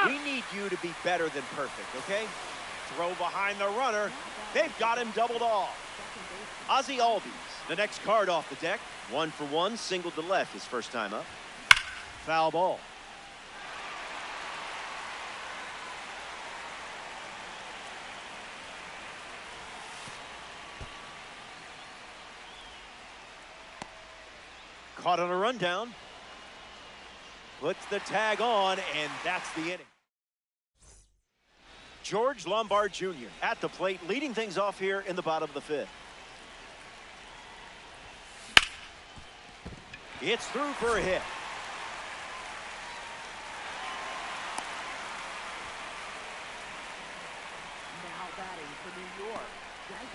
We need you to be better than perfect, okay? Throw behind the runner. They've got him doubled off. Ozzie Albies, the next card off the deck. 1 for 1, single to left his first time up. Foul ball. Caught on a rundown. Puts the tag on, and that's the inning. George Lombard Jr. at the plate, leading things off here in the bottom of the fifth. It's through for a hit. Now batting for New York.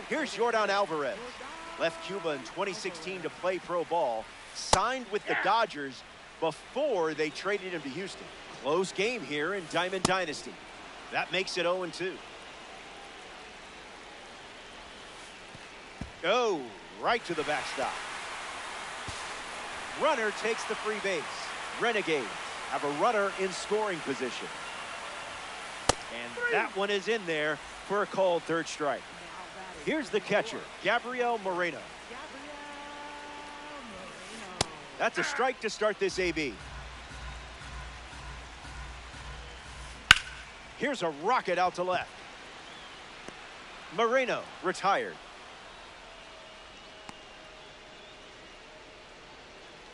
Here's Yordan Alvarez. Left Cuba in 2016 to play pro ball. Signed with the Dodgers before they traded him to Houston. Close game here in Diamond Dynasty. That makes it 0-2. Oh, right to the backstop. Runner takes the free base. Renegades have a runner in scoring position. And that one is in there for a called third strike. Here's the catcher, Gabriel Moreno. That's a strike to start this AB. Here's a rocket out to left. Moreno retired.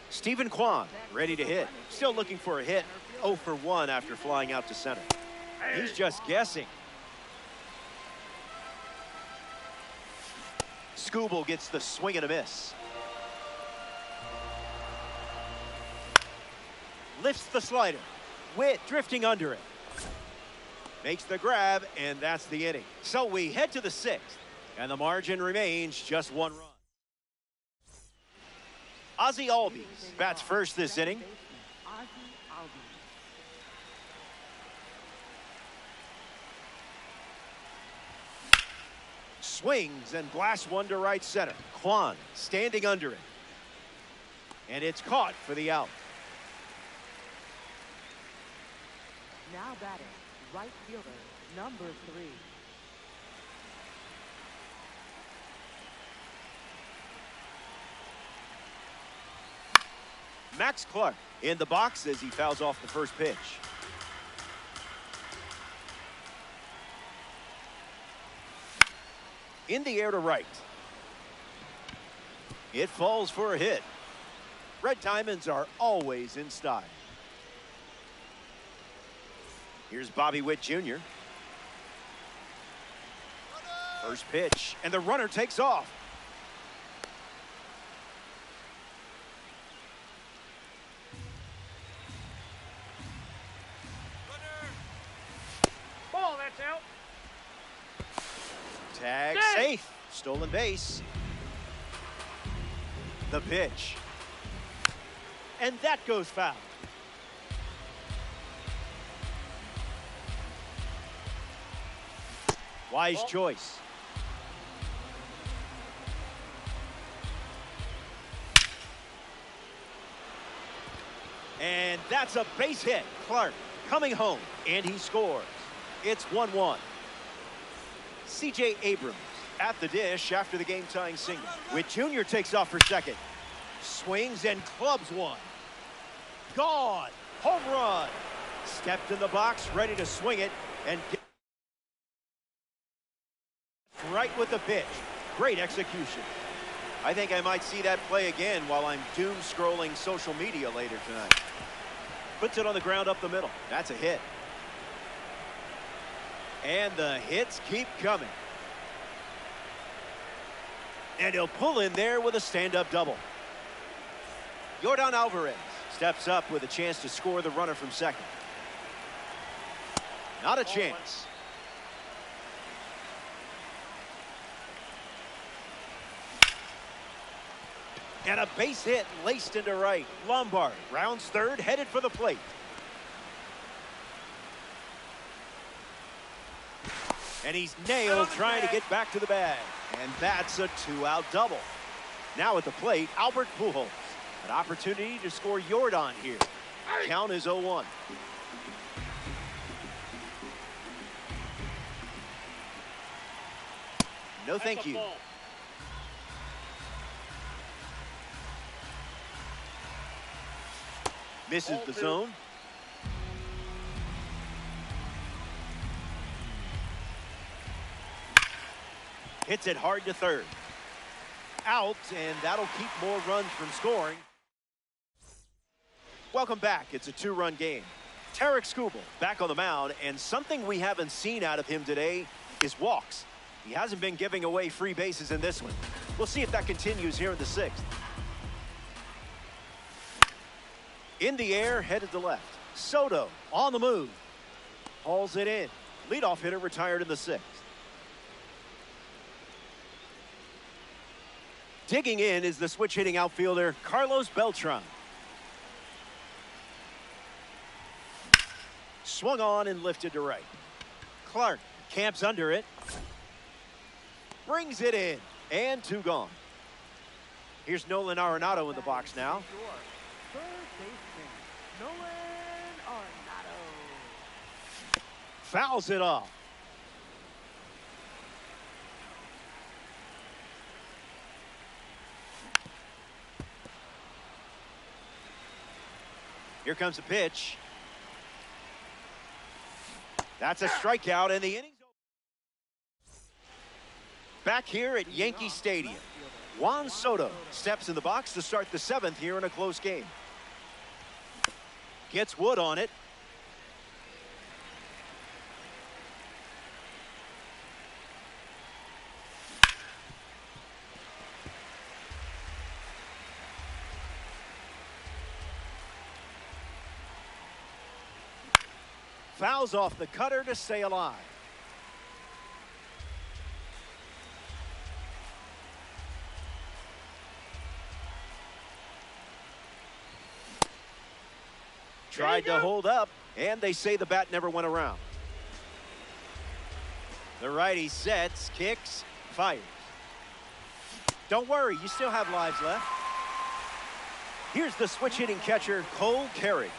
Stephen Kwan ready to hit. Still looking for a hit. 0 for 1 after flying out to center. He's just guessing. Skubal gets the swing and a miss. Lifts the slider. Witt drifting under it. Makes the grab, and that's the inning. So we head to the 6th, and the margin remains just 1 run. Ozzie Albies bats first this inning. Swings and blasts one to right center. Kwan standing under it. And it's caught for the out. Now batting, right fielder, number 3. Max Clark in the box as he fouls off the first pitch. In the air to right. It falls for a hit. Red Diamonds are always in style. Here's Bobby Witt Jr. First pitch, and the runner takes off. That's out. Tag safe. Stolen base. The pitch. And that goes foul. Wise choice. And that's a base hit. Clark coming home, and he scores. It's 1-1. C.J. Abrams at the dish after the game-tying single. Witt Jr. takes off for second. Swings and clubs one. Gone. Home run. Stepped in the box, ready to swing it, and get right with the pitch. Great execution. I think I might see that play again while I'm doom scrolling social media later tonight. Puts it on the ground up the middle. That's a hit. And the hits keep coming. And he'll pull in there with a stand-up double. Yordan Alvarez steps up with a chance to score the runner from second. Not a chance. And a base hit laced into right. Lombard rounds third, headed for the plate. And he's nailed trying to get back to the bag. And that's a two-out double. Now at the plate, Albert Pujols. An opportunity to score Yordan here. Count is 0-1. No thank you. Misses the zone. Hits it hard to third. Out, and that'll keep more runs from scoring. Welcome back. It's a two-run game. Tarik Skubal back on the mound, and something we haven't seen out of him today is walks. He hasn't been giving away free bases in this one. We'll see if that continues here in the sixth. In the air, headed to left. Soto on the move. Hauls it in. Leadoff hitter retired in the sixth. Digging in is the switch-hitting outfielder, Carlos Beltran. Swung on and lifted to right. Clark camps under it. Brings it in. And two gone. Here's Nolan Arenado in the box now. Third baseman, Nolan Arenado. Fouls it off. Here comes the pitch. That's a strikeout, and the inning's over. Back here at Yankee Stadium, Juan Soto steps in the box to start the seventh here in a close game. Gets Wood on it. Fouls off the cutter to stay alive. Tried to hold up, and they say the bat never went around. The righty sets, kicks, fires. Don't worry, you still have lives left. Here's the switch-hitting catcher, Cole Carey.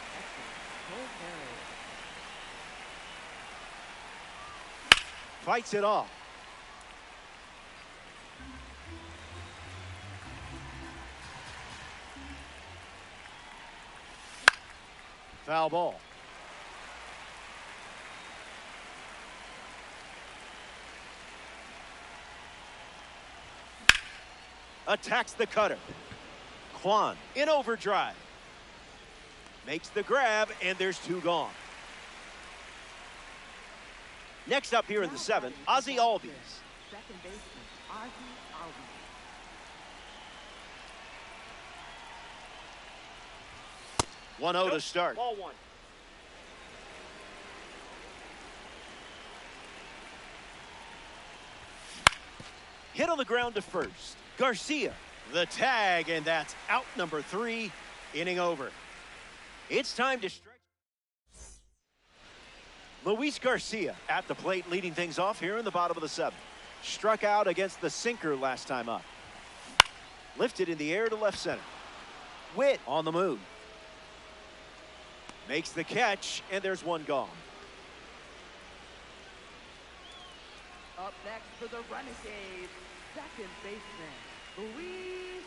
Fights it off. Foul ball. Attacks the cutter. Kwan in overdrive. Makes the grab, and there's two gone. Next up here in the seventh, Ozzie Albies. Second baseman, Ozzie Albies. One 0 to start. Ball one. Hit on the ground to first. Garcia, the tag, and that's out number 3, inning over. It's time to stretch. Luis Garcia at the plate, leading things off here in the bottom of the 7th. Struck out against the sinker last time up. Lifted in the air to left center. Witt on the move. Makes the catch, and there's one gone. Up next for the Renegades, second baseman, Luis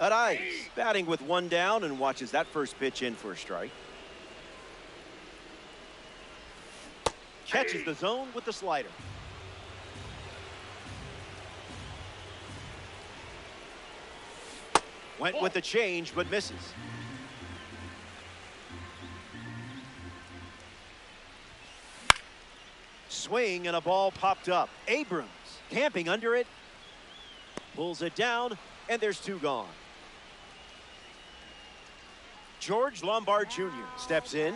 Arraez. Arraez batting with one down and watches that first pitch in for a strike. Catches the zone with the slider. Went with the change, but misses. Swing and a ball popped up. Abrams camping under it. Pulls it down, and there's 2 gone. George Lombard Jr. steps in.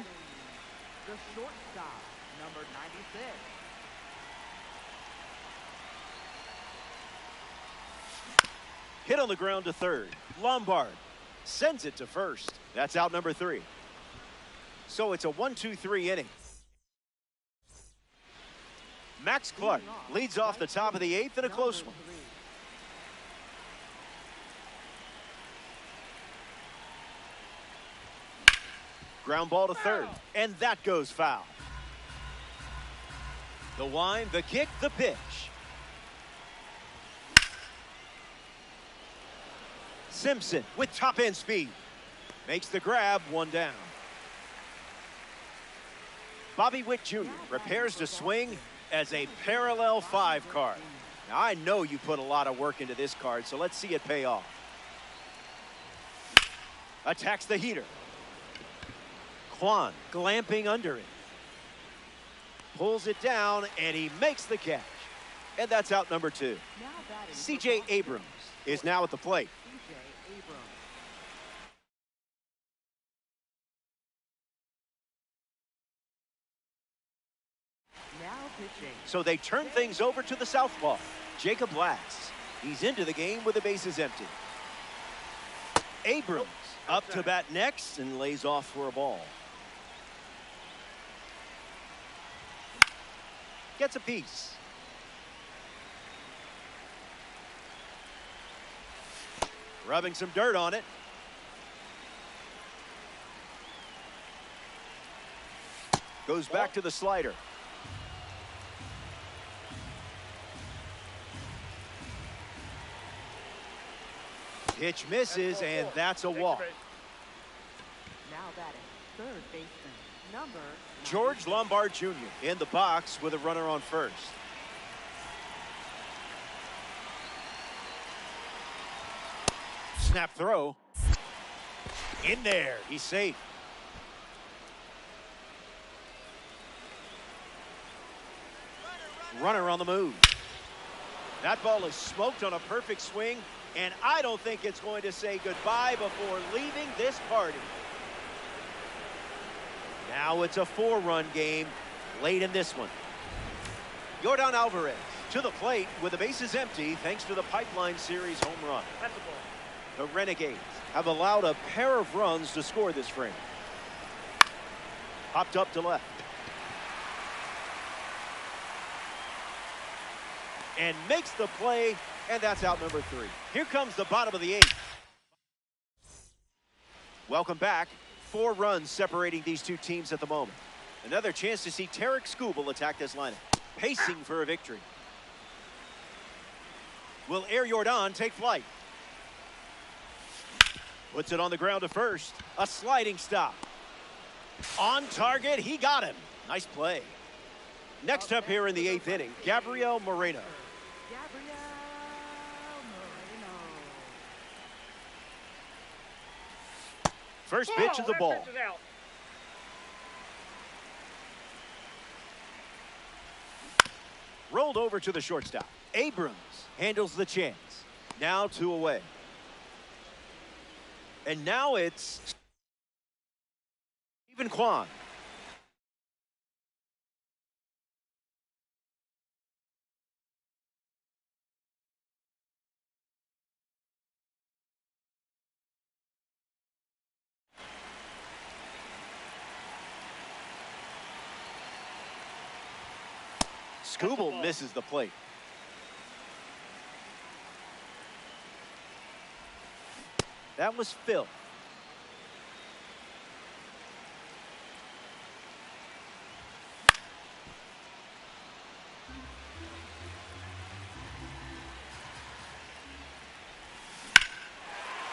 The shortstop, number 96. Hit on the ground to third. Lombard sends it to first. That's out number 3. So it's a 1-2-3 inning. Max Clark leads off the top of the 8th in a close one. Ground ball to third, and that goes foul. The wind, the kick, the pitch. Simpson with top end speed. Makes the grab, 1 down. Bobby Witt Jr. prepares to swing as a parallel 5 card. Now, I know you put a lot of work into this card, so let's see it pay off. Attacks the heater. Kwan glamping under it. Pulls it down, and he makes the catch. And that's out number 2. C.J. Abrams is now at the plate. C.J. Abrams. Now pitching. So they turn things over to the southpaw, Jacob Lats. He's into the game with the bases empty. Abrams up to bat next and lays off for a ball. Gets a piece. Rubbing some dirt on it. Goes back to the slider. Pitch misses, and that's a walk. Now batting, third baseman, number George Lombard Jr. in the box with a runner on first. Snap throw. In there. He's safe. Runner on the move. That ball is smoked on a perfect swing, and I don't think it's going to say goodbye before leaving this party. Now it's a 4-run game late in this one. Yordan Alvarez to the plate with the bases empty thanks to the Pipeline Series home run. That's a ball. The Renegades have allowed a pair of runs to score this frame. Popped up to left. And makes the play, and that's out number 3. Here comes the bottom of the 8th. Welcome back. 4 runs separating these two teams at the moment. Another chance to see Tarik Skubal attack this lineup. Pacing for a victory. Will Air Yordan take flight? Puts it on the ground to first. A sliding stop. On target, he got him. Nice play. Next up here in the 8th inning, Gabriel Moreno. Gabriel Moreno. First pitch is a ball. That pitch is out. Rolled over to the shortstop. Abrams handles the chance. Now 2 away. And now it's Stephen Kwan. Skubal misses the plate. That was Phil.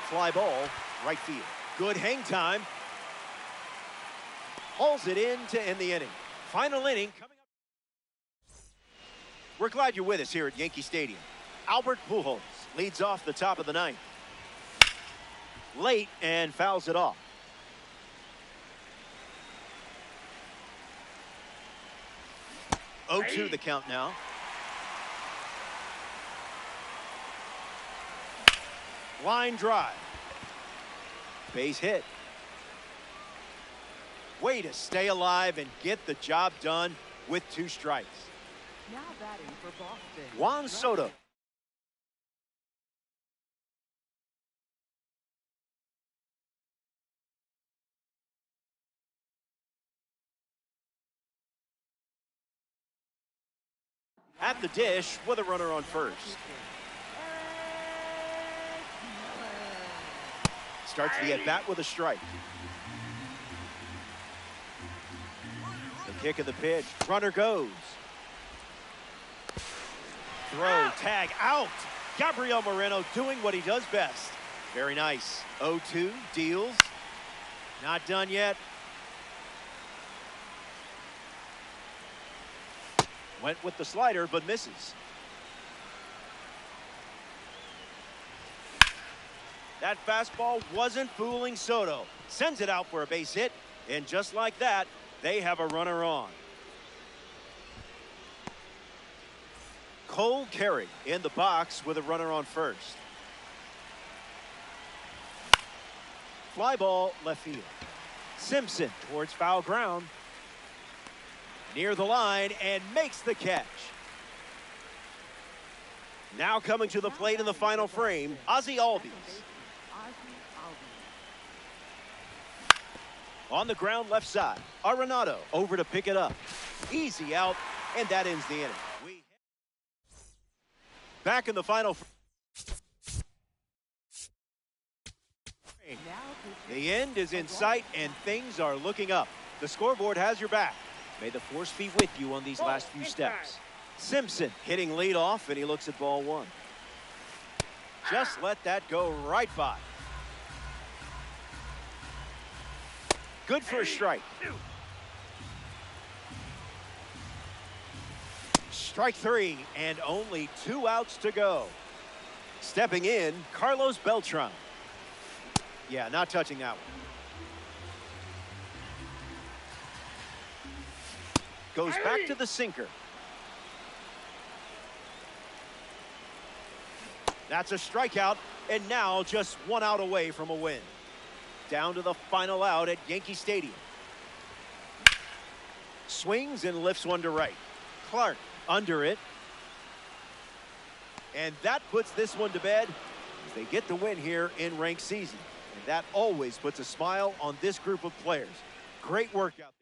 Fly ball, right field. Good hang time. Hauls it in to end the inning. Final inning coming up. We're glad you're with us here at Yankee Stadium. Albert Pujols leads off the top of the ninth. Late and fouls it off. Oh, 2 the count now. Line drive. Base hit. Way to stay alive and get the job done with 2 strikes. Now batting for Boston, Juan Soto. At the dish with a runner on first. Starts the at-bat with a strike. The kick of the pitch. Runner goes. Throw, tag, out. Gabriel Moreno doing what he does best. Very nice. 0-2, deals. Not done yet. Went with the slider, but misses. That fastball wasn't fooling Soto. Sends it out for a base hit, and just like that, they have a runner on. Cole Carey in the box with a runner on first. Fly ball, left field. Simpson towards foul ground. Near the line and makes the catch. Now coming to the plate in the final frame, Ozzie Albies. On the ground left side, Arenado over to pick it up. Easy out, and that ends the inning. Back in the final frame. The end is in sight, and things are looking up. The scoreboard has your back. May the force be with you on these last few steps. Simpson hitting leadoff, and he looks at ball 1. Just let that go right by. Good for a strike. Strike 3, and only 2 outs to go. Stepping in, Carlos Beltran. Yeah, not touching that one. Goes back to the sinker. That's a strikeout, and now just 1 out away from a win. Down to the final out at Yankee Stadium. Swings and lifts one to right. Clark under it. And that puts this one to bed as they get the win here in ranked season. And that always puts a smile on this group of players. Great work out there.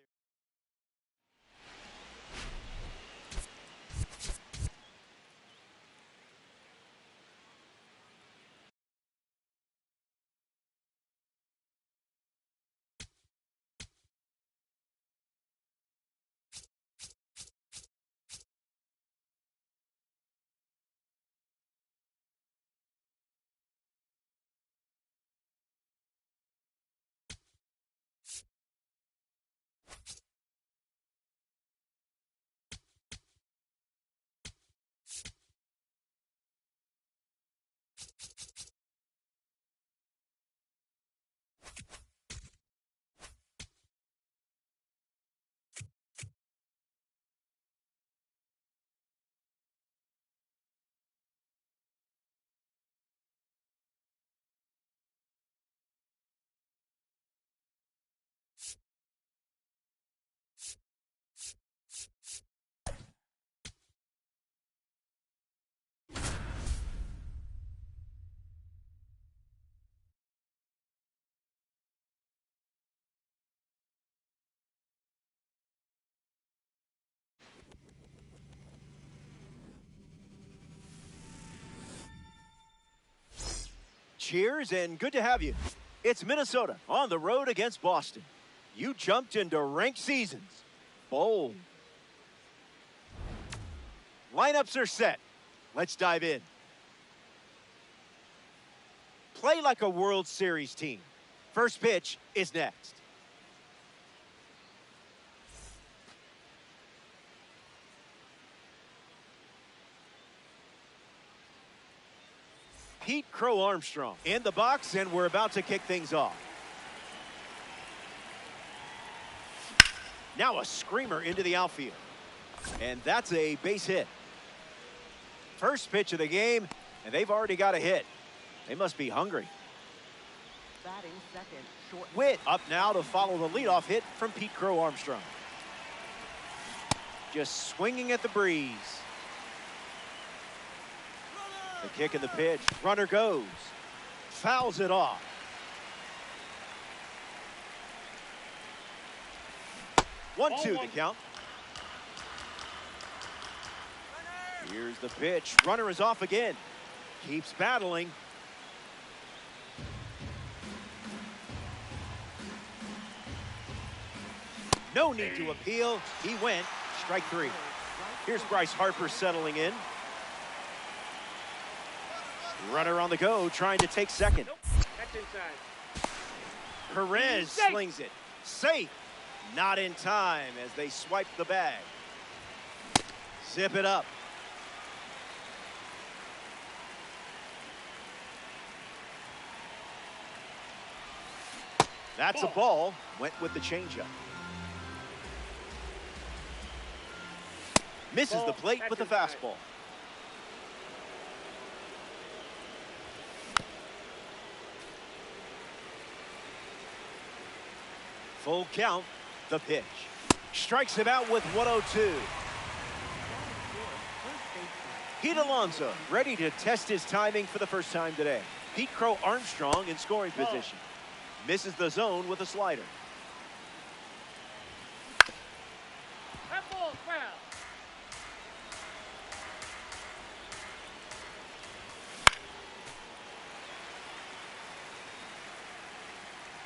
Cheers and good to have you. It's Minnesota on the road against Boston. You jumped into ranked seasons. Bold. Lineups are set. Let's dive in. Play like a World Series team. First pitch is next. Pete Crow Armstrong in the box, and we're about to kick things off. Now a screamer into the outfield. And that's a base hit. First pitch of the game, and they've already got a hit. They must be hungry. Batting second, short. Witt up now to follow the leadoff hit from Pete Crow Armstrong. Just swinging at the breeze. The kick and the pitch. Runner goes. Fouls it off. One, two, the count. Here's the pitch. Runner is off again. Keeps battling. No need to appeal. He went. Strike three. Here's Bryce Harper settling in. Runner on the go, trying to take second. Nope. That's inside. Perez slings it. Safe. Not in time as they swipe the bag. Zip it up. That's a ball. Went with the changeup. Misses the plate with the fastball. Full count, the pitch. Strikes him out with 102. Pete Alonso ready to test his timing for the first time today. Pete Crow Armstrong in scoring position. Misses the zone with a slider. That ball's foul.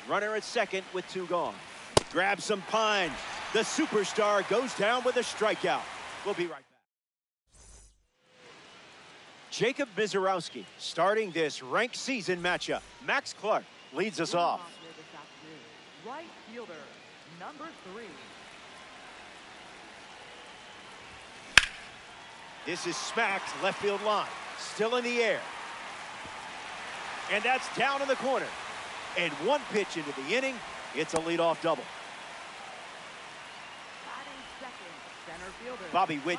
Runner at second with two gone. Grabs some punch. The superstar goes down with a strikeout. We'll be right back. Jacob Misiorowski starting this ranked season matchup. Max Clark leads us off. Right fielder, number 3. This is smacked left field line. Still in the air. And that's down in the corner. And one pitch into the inning, it's a leadoff double. Batting second, center fielder. Bobby Witt.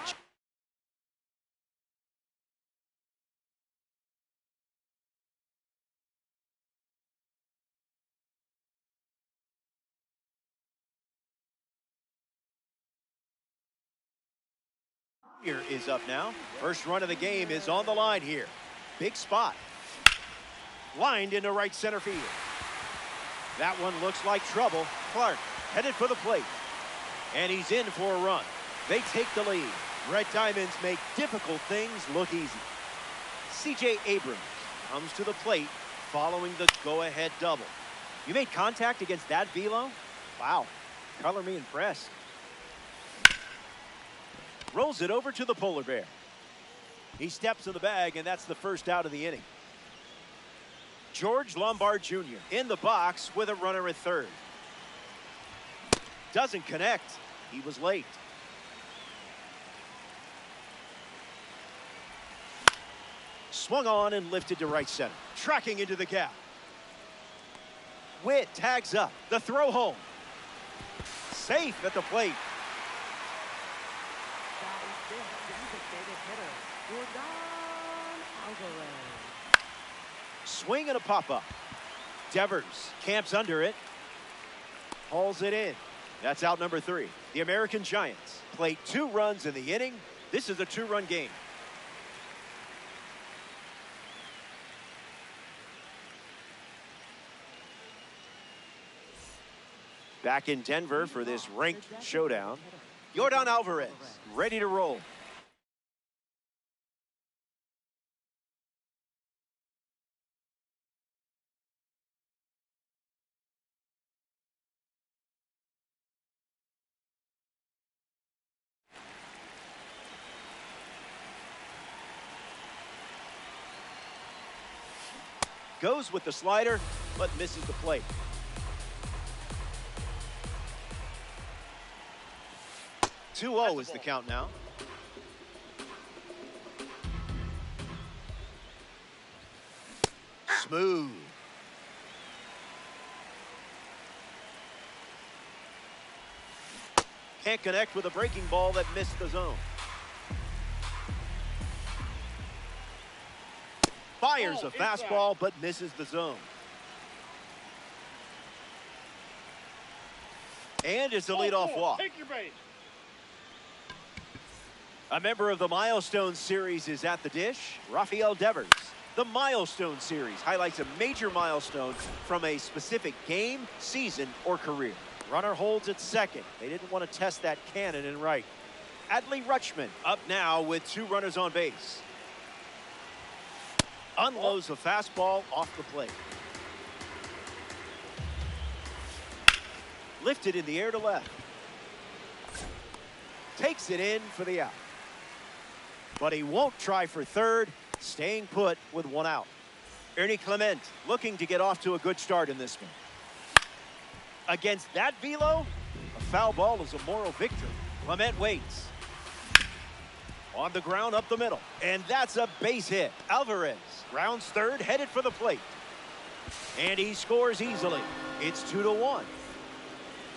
Here is up now. First run of the game is on the line here. Big spot. Lined into right center field. That one looks like trouble. Clark headed for the plate. And he's in for a run. They take the lead. Red Diamonds make difficult things look easy. C.J. Abrams comes to the plate following the go-ahead double. You made contact against that velo? Wow. Color me impressed. Rolls it over to the polar bear. He steps in the bag, and that's the first out of the inning. George Lombard Jr. in the box with a runner at third. Doesn't connect. He was late. Swung on and lifted to right center. Tracking into the gap. Witt tags up. The throw home. Safe at the plate. That is fifth designated hitter, Jordan Alvarez. Swing and a pop-up. Devers camps under it. Hauls it in. That's out number 3. The American Giants play 2 runs in the inning. This is a 2-run game. Back in Denver for this ranked showdown. Jordan Alvarez ready to roll. Goes with the slider, but misses the plate. Two 0 is the count now. Smooth. Can't connect with a breaking ball that missed the zone. Fires a fastball, but misses the zone. And it's a leadoff walk. Take your base. A member of the Milestone Series is at the dish, Rafael Devers. The Milestone Series highlights a major milestone from a specific game, season, or career. Runner holds at second. They didn't want to test that cannon in right. Adley Rutschman up now with 2 runners on base. Unloads a fastball off the plate. Lifted in the air to left. Takes it in for the out. But he won't try for third, staying put with 1 out. Ernie Clement looking to get off to a good start in this one. Against that velo, a foul ball is a moral victory. Clement waits. On the ground up the middle. And that's a base hit. Alvarez rounds third, headed for the plate. And he scores easily. It's 2-1.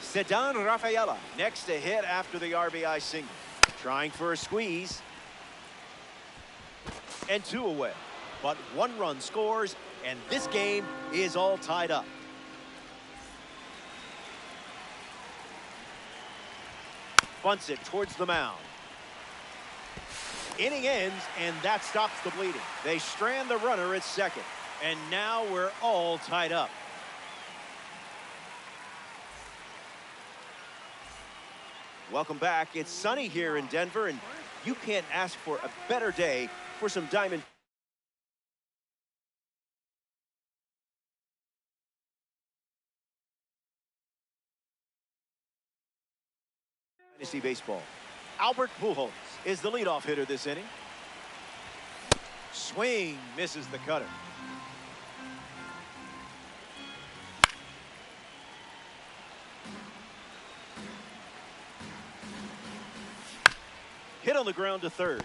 Ceddanne Rafaela next to hit after the RBI single. Trying for a squeeze. And 2 away. But 1 run scores, and this game is all tied up. Bunts it towards the mound. Inning ends, and that stops the bleeding. They strand the runner at second. And now we're all tied up. Welcome back. It's sunny here in Denver, and you can't ask for a better day for some Diamond Dynasty Baseball. Albert Pujols is the leadoff hitter this inning. Swing, misses the cutter. Hit on the ground to third.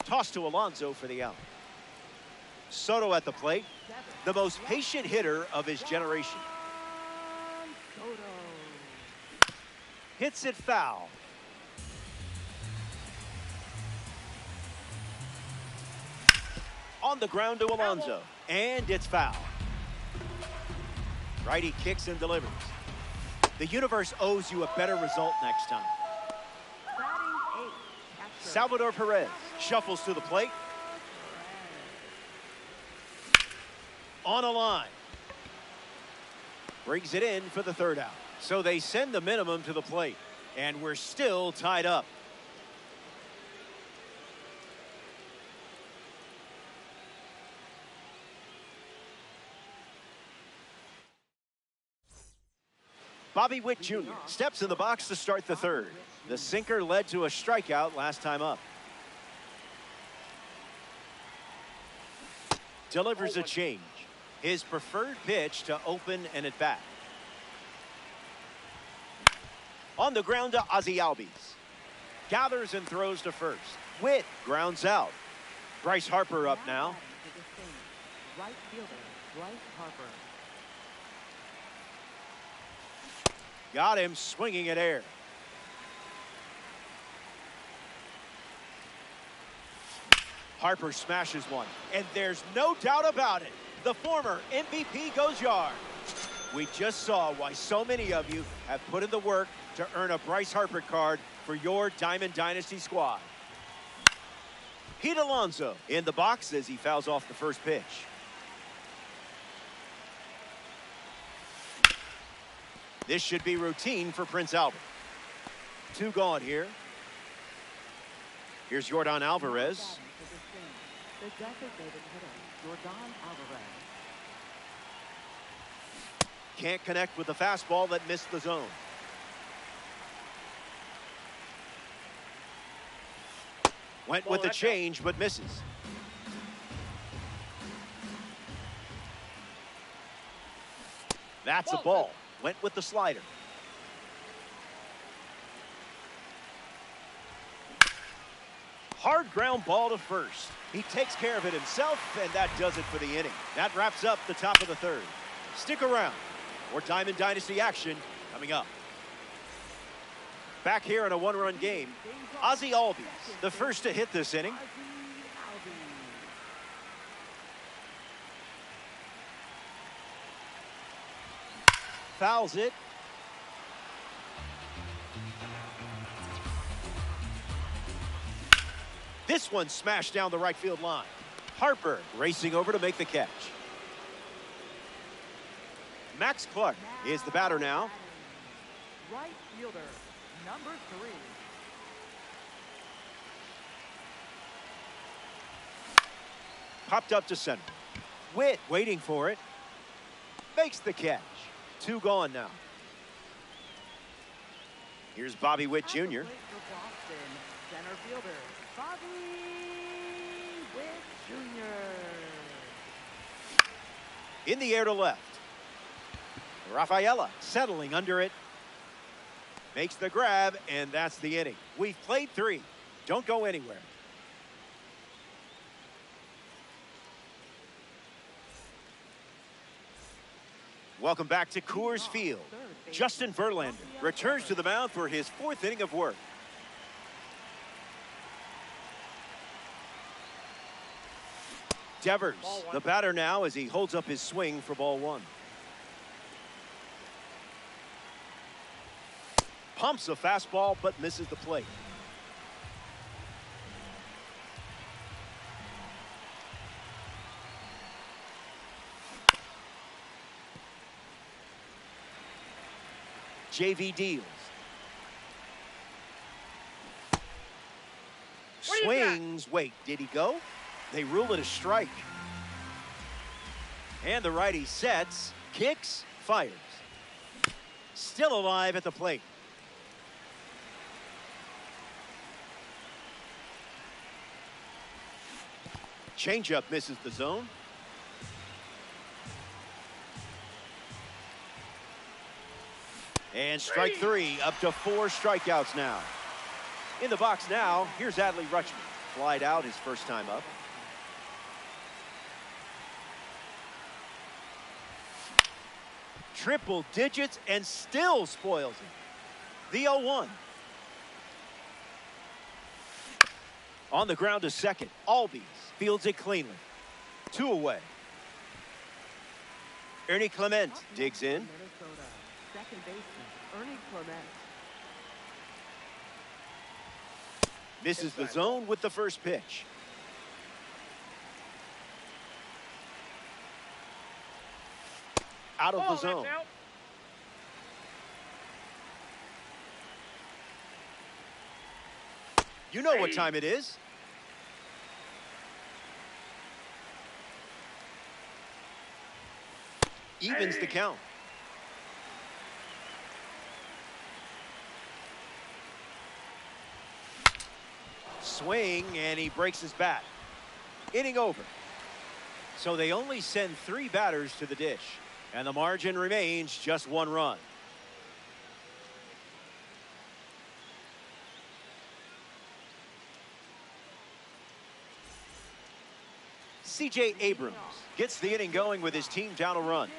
Toss to Alonso for the out. Soto at the plate, the most patient hitter of his generation. Hits it foul. On the ground to Alonso, and it's foul. Righty kicks and delivers. The universe owes you a better result next time. Salvador Perez shuffles to the plate. On a line. Brings it in for the third out. So they send the minimum to the plate. And we're still tied up. Bobby Witt Jr. steps in the box to start the third. The sinker led to a strikeout last time up. Delivers a change. His preferred pitch to open an at-bat. On the ground to Ozzie Albies. Gathers and throws to first. Witt grounds out. Bryce Harper up now. Right fielder, Bryce Harper. Got him swinging at air. Harper smashes one, and there's no doubt about it. The former MVP goes yard. We just saw why so many of you have put in the work to earn a Bryce Harper card for your Diamond Dynasty squad. Pete Alonso in the box as he fouls off the first pitch. This should be routine for Prince Albert. 2 gone here. Here's Yordan Alvarez. The designated hitter, Yordan Alvarez. Can't connect with the fastball that missed the zone. Went with the change, but misses. That's a ball. Went with the slider. Hard ground ball to first. He takes care of it himself, and that does it for the inning. That wraps up the top of the third. Stick around. More Diamond Dynasty action coming up. Back here in a one-run game, Ozzie Albies, the first to hit this inning. Fouls it. This one smashed down the right field line. Harper racing over to make the catch. Max Clark is the batter now. Right fielder, number 3. Popped up to center. Witt waiting for it. Makes the catch. 2 gone now. Here's Bobby Witt Jr. For Boston, center fielder, Bobby Witt Jr. In the air to left. Rafaela settling under it. Makes the grab, and that's the inning. We've played 3. Don't go anywhere. Welcome back to Coors Field. Justin Verlander returns to the mound for his 4th inning of work. Devers, the batter now, as he holds up his swing for ball 1. Pumps a fastball, but misses the plate. JV deals. Swings. Wait, did he go? They rule it a strike. And the righty sets, kicks, fires. Still alive at the plate. Changeup misses the zone. And strike 3, up to 4 strikeouts now. In the box now, here's Adley Rutschman. Flied out his first time up. Triple digits and still spoils it. The 0-1. On the ground to second. Albies fields it cleanly. 2 away. Ernie Clement digs in. Minnesota, second baseman, Ernie Clement. Misses the zone with the first pitch. Out of the zone. You know what time it is. Evens the count. Swing, and he breaks his bat. Inning over. So they only send 3 batters to the dish, and the margin remains just 1 run. C.J. Abrams gets the inning going with his team down a run.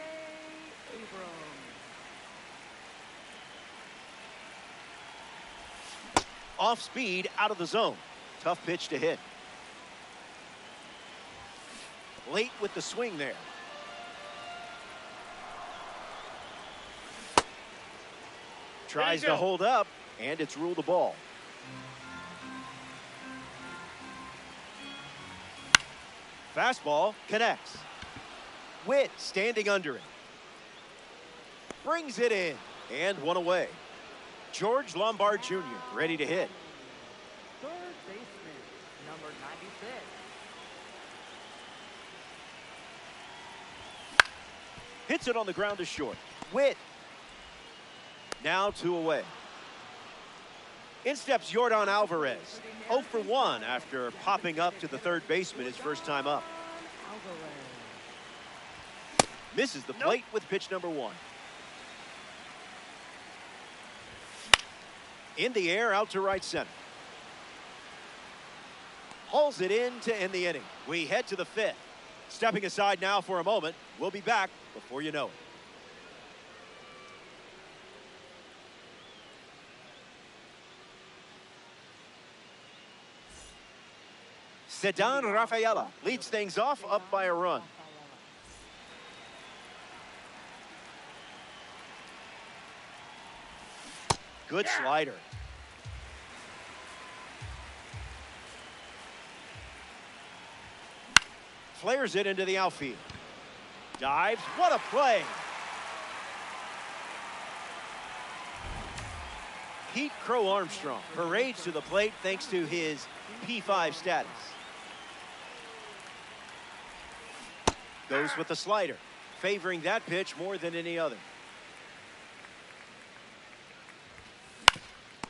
Off speed, out of the zone. Tough pitch to hit. Late with the swing there. Tries to hold up, and it's ruled a ball. Fastball connects. Witt standing under it. Brings it in, and 1 away. George Lombard Jr. ready to hit. Third baseman, number 96. Hits it on the ground to short. Witt. Now 2 away. In steps Yordan Alvarez. 0 for 1 after popping up to the third baseman his first time up. Misses the plate with pitch number 1. In the air, out to right center. Hauls it in to end the inning. We head to the fifth. Stepping aside now for a moment. We'll be back before you know it. Ceddanne Rafaela leads things off up by a run. Good slider. Flares it into the outfield. Dives. What a play. Pete Crow Armstrong parades to the plate thanks to his P5 status. Goes with the slider, favoring that pitch more than any other.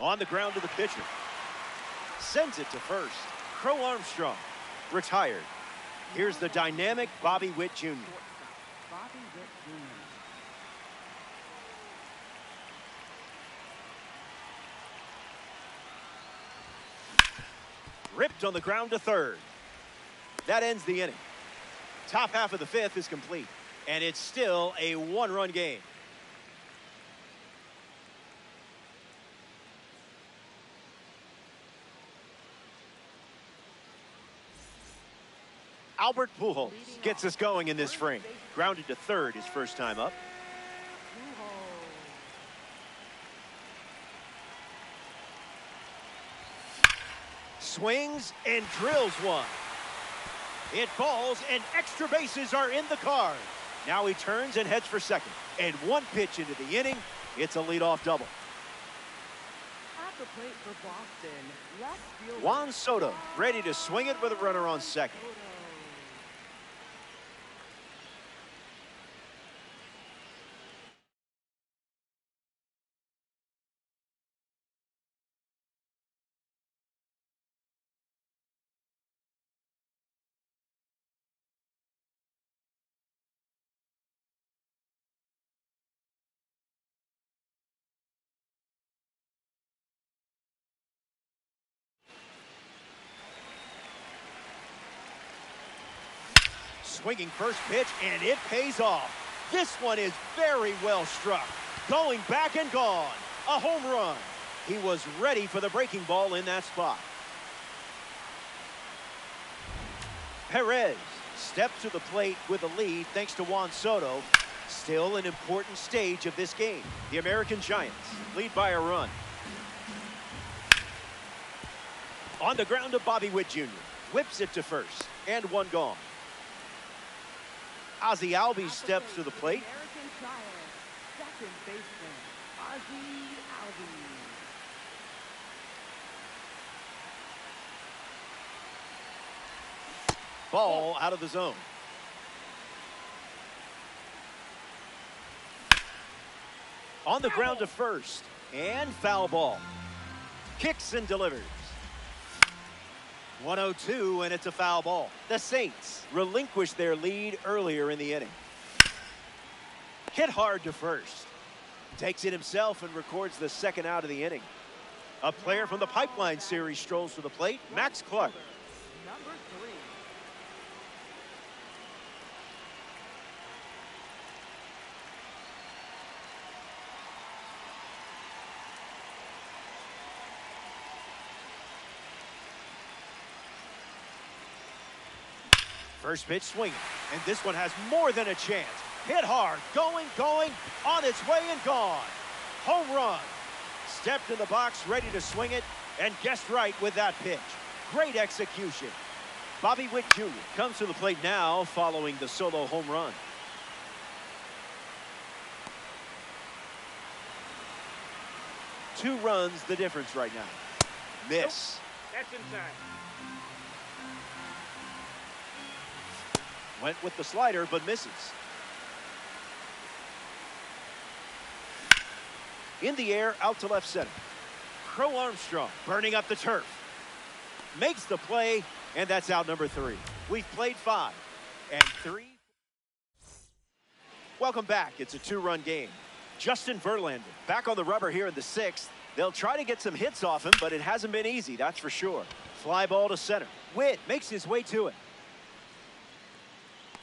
On the ground to the pitcher. Sends it to first. Crow Armstrong retired. Here's the dynamic Bobby Witt Jr. Bobby Witt Jr. Ripped on the ground to third. That ends the inning. Top half of the fifth is complete, and it's still a one-run game. Albert Pujols gets us going in this frame. Grounded to third his first time up. Swings and drills one. It falls and extra bases are in the card. Now he turns and heads for second. And one pitch into the inning, it's a leadoff double. At the plate for Boston, left fielder Juan Soto ready to swing it with a runner on second. Swinging first pitch, and it pays off. This one is very well struck. Going back and gone. A home run. He was ready for the breaking ball in that spot. Perez steps to the plate with a lead thanks to Juan Soto. Still an important stage of this game. The American Giants lead by a run. On the ground to Bobby Witt Jr. Whips it to first, and one gone. Ozzie Albies steps to the plate. American Giants, second baseman, Ozzie Albies. Ball out of the zone. On the ground to first, and foul ball. Kicks and delivers. 1-0-2, and it's a foul ball. The Saints relinquish their lead earlier in the inning. Hit hard to first. Takes it himself and records the second out of the inning. A player from the Pipeline Series strolls to the plate, Max Clark. Number 3. First pitch swinging, and this one has more than a chance. Hit hard, going, on its way and gone. Home run. Stepped in the box, ready to swing it, and guessed right with that pitch. Great execution. Bobby Witt Jr. comes to the plate now following the solo home run. Two runs the difference right now. Miss. That's inside. Went with the slider, but misses. In the air, out to left center. Crow Armstrong burning up the turf. Makes the play, and that's out number 3. We've played 5 and 3. Welcome back. It's a 2-run game. Justin Verlander back on the rubber here in the 6th. They'll try to get some hits off him, but it hasn't been easy, that's for sure. Fly ball to center. Witt makes his way to it.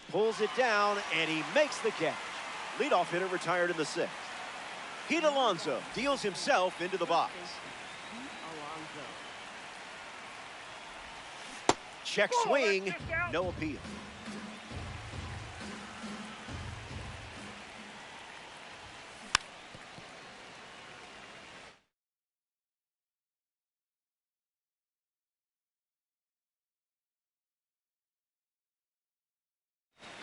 Pulls it down, and he makes the catch. Leadoff hitter retired in the sixth. Pete Alonso deals himself into the box. Check swing, no appeal.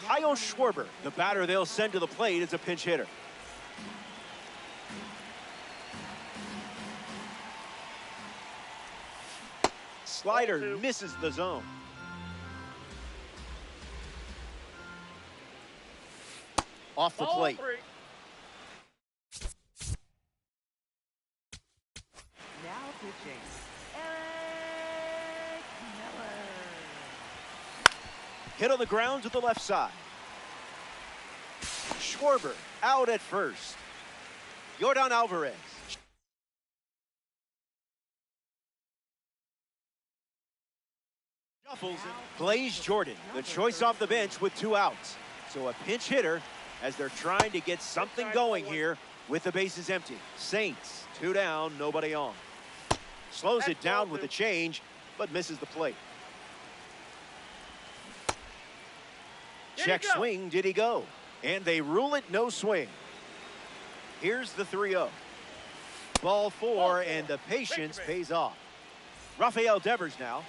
Kyle Schwarber, the batter they'll send to the plate, is a pinch hitter. Slider misses the zone. Off the plate. Now pitching, Eric Miller. Hit on the ground to the left side. Schwarber out at first. Yordan Alvarez. Shuffles it. Blaze Jordan, the choice off the bench with 2 outs. So a pinch hitter as they're trying to get something going here with the bases empty. Saints, 2 down, nobody on. Slows it down with a change, but misses the plate. Check swing, did he go? And they rule it no swing. Here's the 3-0. Ball 4, and the patience pays off. Rafael Devers now.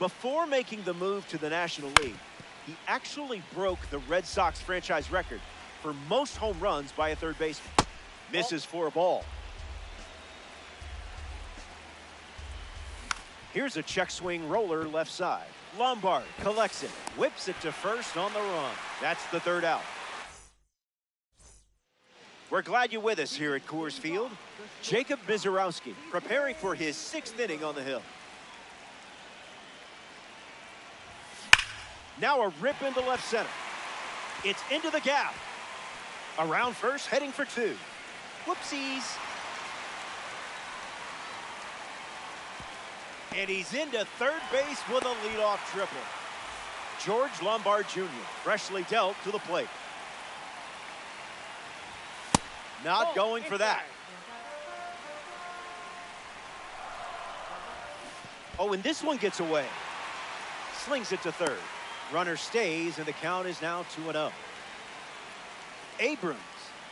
Before making the move to the National League, he actually broke the Red Sox franchise record for most home runs by a third baseman. Misses for a ball. Here's a check swing roller left side. Lombard collects it, whips it to first on the run. That's the 3rd out. We're glad you're with us here at Coors Field. Jacob Misiorowski preparing for his 6th inning on the hill. Now a rip into left center. It's into the gap. Around first, heading for 2. Whoopsies. And he's into third base with a leadoff triple. George Lombard Jr. freshly dealt to the plate. Not going for that. Oh, and this one gets away. Slings it to third. Runner stays, and the count is now 2-0. Abrams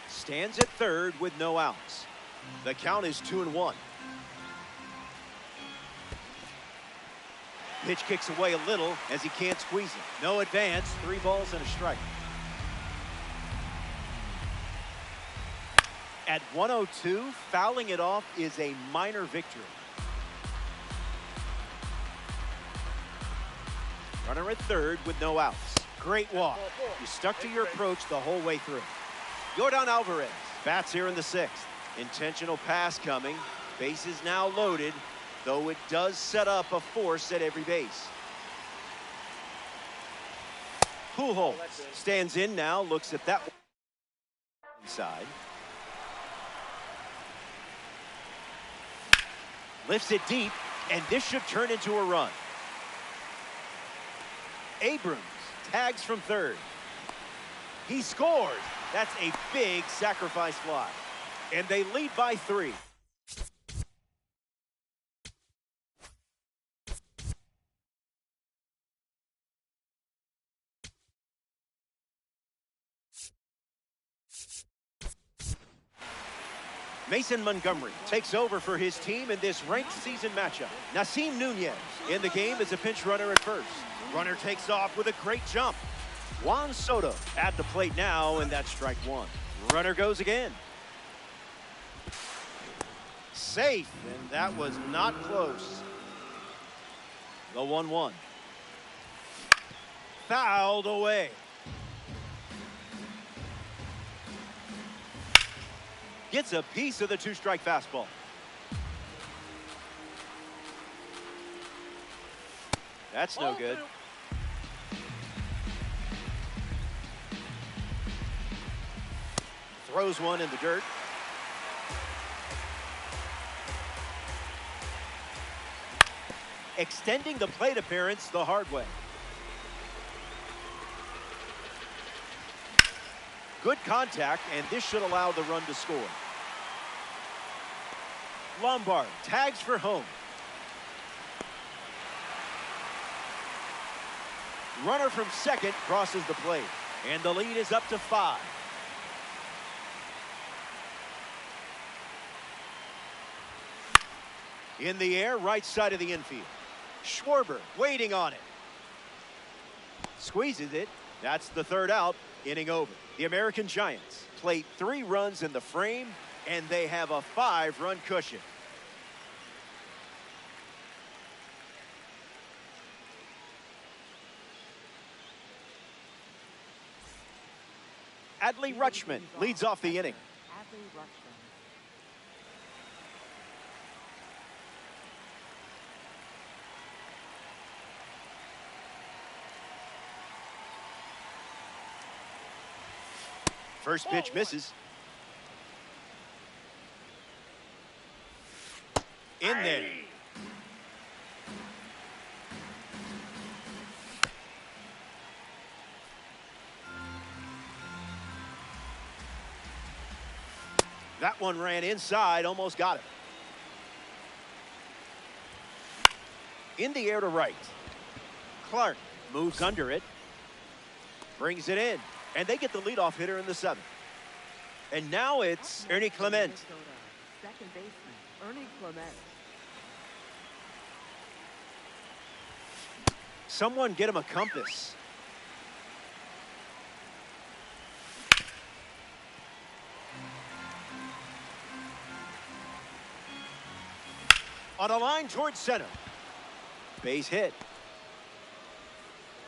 stands at third with no outs. The count is 2-1. Pitch kicks away a little as he can't squeeze it. No advance, 3 balls and a strike. At 102, fouling it off is a minor victory. Runner at third with no outs. Great walk. You stuck to your approach the whole way through. Yordan Alvarez bats here in the 6th. Intentional pass coming. Bases now loaded, though it does set up a force at every base. Pujols stands in now, looks at that one inside. Lifts it deep, and this should turn into a run. Abrams tags from third. He scores. That's a big sacrifice fly. And they lead by 3. Mason Montgomery takes over for his team in this ranked season matchup. Nasim Nunez in the game as a pinch runner at first. Runner takes off with a great jump. Juan Soto at the plate now, and that's strike 1. Runner goes again. Safe, and that was not close. The 1-1. Fouled away. Gets a piece of the 2-strike fastball. That's no good. Throws one in the dirt. extending the plate appearance the hard way. Good contact, and this should allow the run to score. Lombard tags for home. Runner from second crosses the plate, and the lead is up to 5. In the air, right side of the infield. Schwarber waiting on it. Squeezes it. That's the 3rd out. Inning over. The American Giants played 3 runs in the frame, and they have a 5-run cushion. Adley Rutschman leads off the inning. Adley Rutschman. First pitch misses. In there. That one ran inside, almost got it. In the air to right. Clark moves under it. Brings it in. And they get the leadoff hitter in the 7th. And now it's Ernie Clement. Second baseman, Ernie Clement. Someone get him a compass. On a line towards center. Base hit.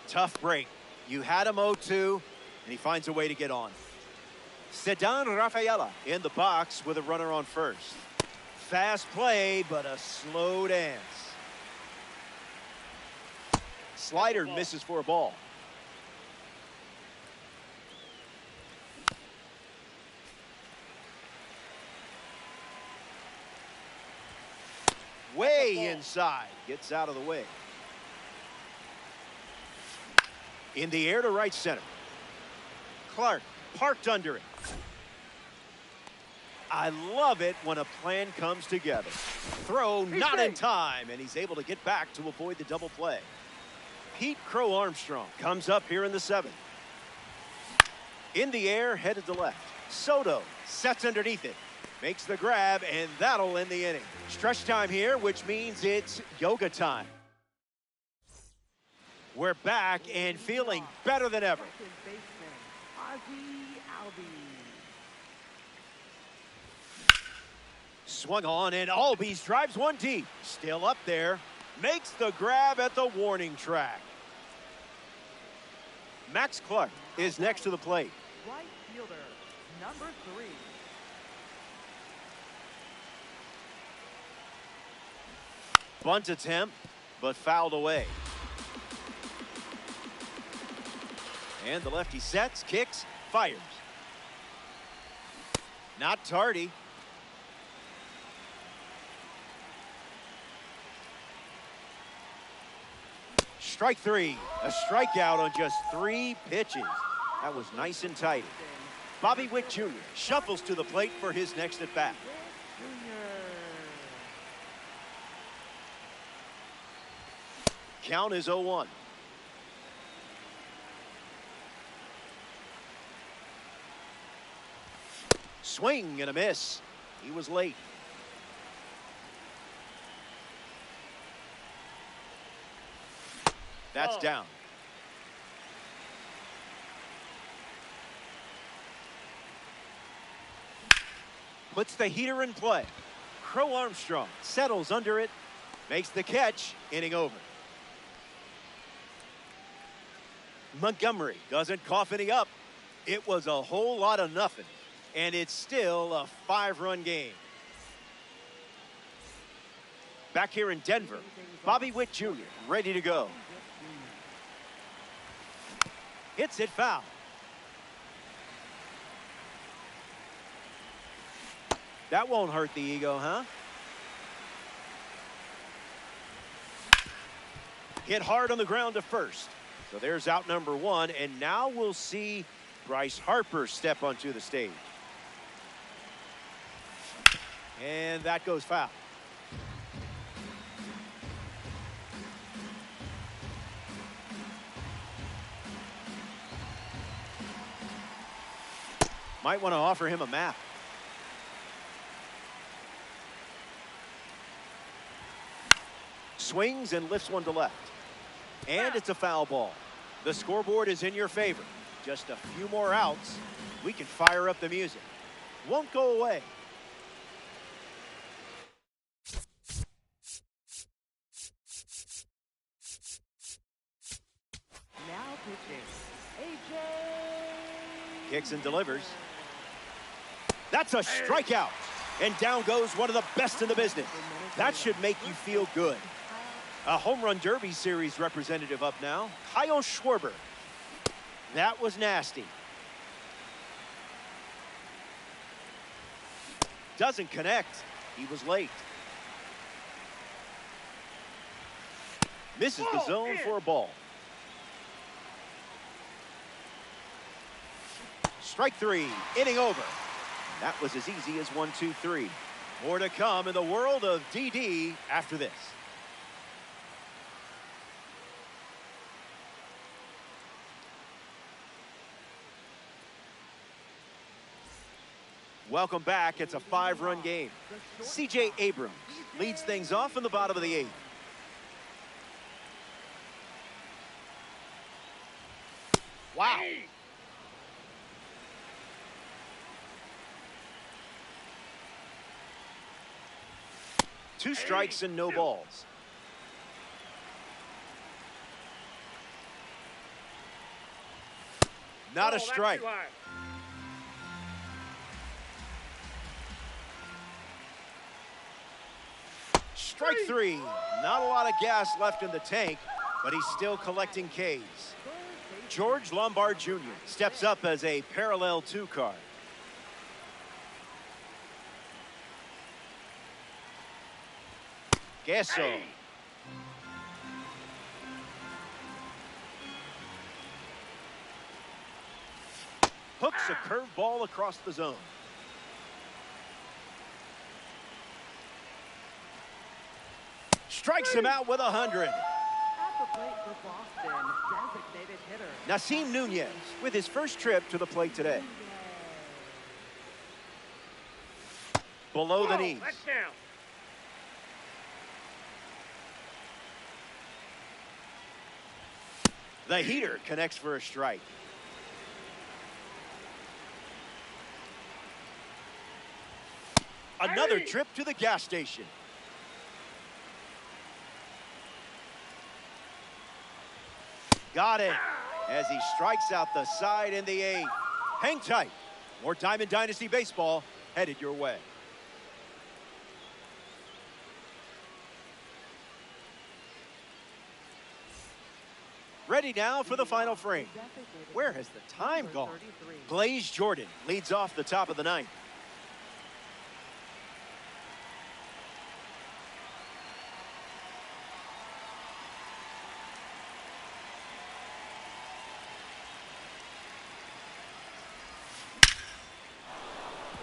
Tough break. You had him 0-2, and he finds a way to get on. Ceddanne Rafaela in the box with a runner on first. Fast play, but a slow dance. Slider misses for a ball. Way inside. Gets out of the way. In the air to right center. Clark parked under it. I love it when a plan comes together. Throw not in time, and he's able to get back to avoid the double play. Pete Crow Armstrong comes up here in the 7th. In the air, headed to left. Soto sets underneath it. Makes the grab, and that'll end the inning. Stretch time here, which means it's yoga time. We're back and feeling better than ever. Second baseman, Ozzie Albies. Swung on, and Albies drives one deep. Still up there. Makes the grab at the warning track. Max Clark is next to the plate. Right fielder, number 3. Bunt attempt, but fouled away. And the lefty sets, kicks, fires. Not tardy. Strike 3. A strikeout on just 3 pitches. That was nice and tight. Bobby Witt Jr. shuffles to the plate for his next at bat. Count is 0-1. Swing and a miss. He was late. That's down. Puts the heater in play. Crow Armstrong settles under it. Makes the catch. Inning over. Montgomery doesn't cough any up. It was a whole lot of nothing. And it's still a 5-run game. Back here in Denver, Bobby Witt Jr. ready to go. Hits it foul. That won't hurt the ego, huh? Hit hard on the ground to first. So there's out number one, and now we'll see Bryce Harper step onto the stage. And that goes foul. Might want to offer him a map. Swings and lifts one to left. And it's a foul ball. The scoreboard is in your favor. Just a few more outs. We can fire up the music. Won't go away. Now pitching, AJ. Kicks and delivers. That's a strikeout. And down goes one of the best in the business. That should make you feel good. A home run derby series representative up now, Kyle Schwarber. That was nasty. Doesn't connect. He was late. Misses the zone for a ball. Strike three, inning over. That was as easy as 1, 2, 3. More to come in the world of DD after this. Welcome back. It's a 5-run game. C.J. Abrams leads things off in the bottom of the 8th. Wow. Two strikes and no balls. Not a strike. Strike three. Not a lot of gas left in the tank, but he's still collecting Ks. George Lombard Jr. steps up as a parallel 2 card. Gesso. Hooks a curveball across the zone. Strikes him out with 100. At the plate for Boston, designated hitter. Nasim Nunez with his first trip to the plate today. Below the knees. That's down. The heater connects for a strike. Another trip to the gas station. Got it as he strikes out the side in the 8th. Hang tight. More Diamond Dynasty baseball headed your way. Ready now for the final frame. Where has the time gone? Blaze Jordan leads off the top of the 9th.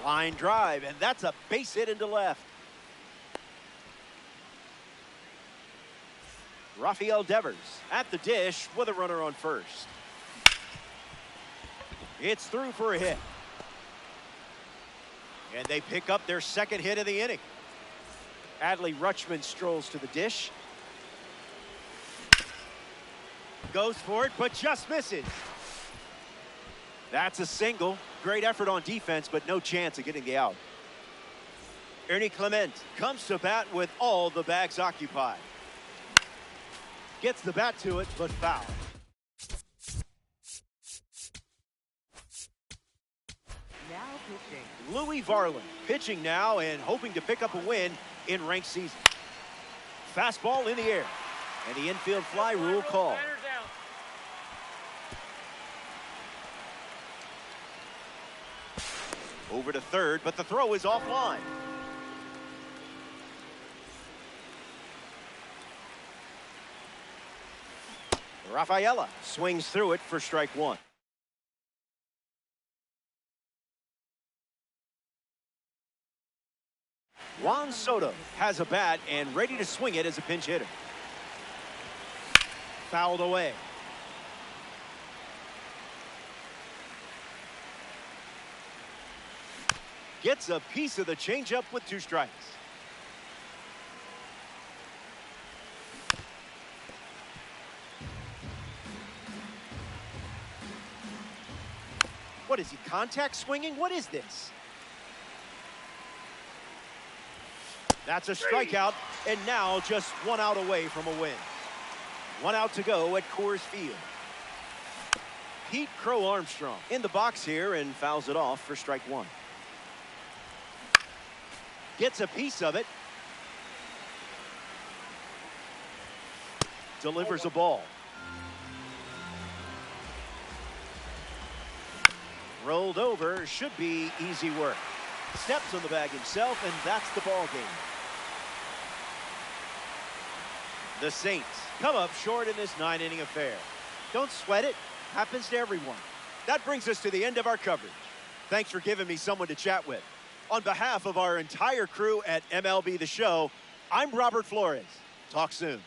Line drive, and that's a base hit into left. Rafael Devers at the dish with a runner on first. It's through for a hit. And they pick up their second hit of the inning. Adley Rutschman strolls to the dish. Goes for it, but just misses. That's a single. Great effort on defense, but no chance of getting the out. Ernie Clement comes to bat with all the bags occupied. Gets the bat to it, but foul. Now pitching. Louis Varland pitching now and hoping to pick up a win in ranked season. Fastball in the air, and the infield fly rule call. Over to third, but the throw is offline. Rafaela swings through it for strike one. Juan Soto has a bat and ready to swing it as a pinch hitter. Fouled away. Gets a piece of the changeup with 2 strikes. What is he, contact swinging? What is this? That's a strikeout, and now just 1 out away from a win. 1 out to go at Coors Field. Pete Crow Armstrong in the box here and fouls it off for strike 1. Gets a piece of it. Delivers a ball. Rolled over, should be easy work. Steps on the bag himself, and that's the ball game. The Saints come up short in this 9-inning affair. Don't sweat it. Happens to everyone. That brings us to the end of our coverage. Thanks for giving me someone to chat with. On behalf of our entire crew at MLB The Show, I'm Robert Flores. Talk soon.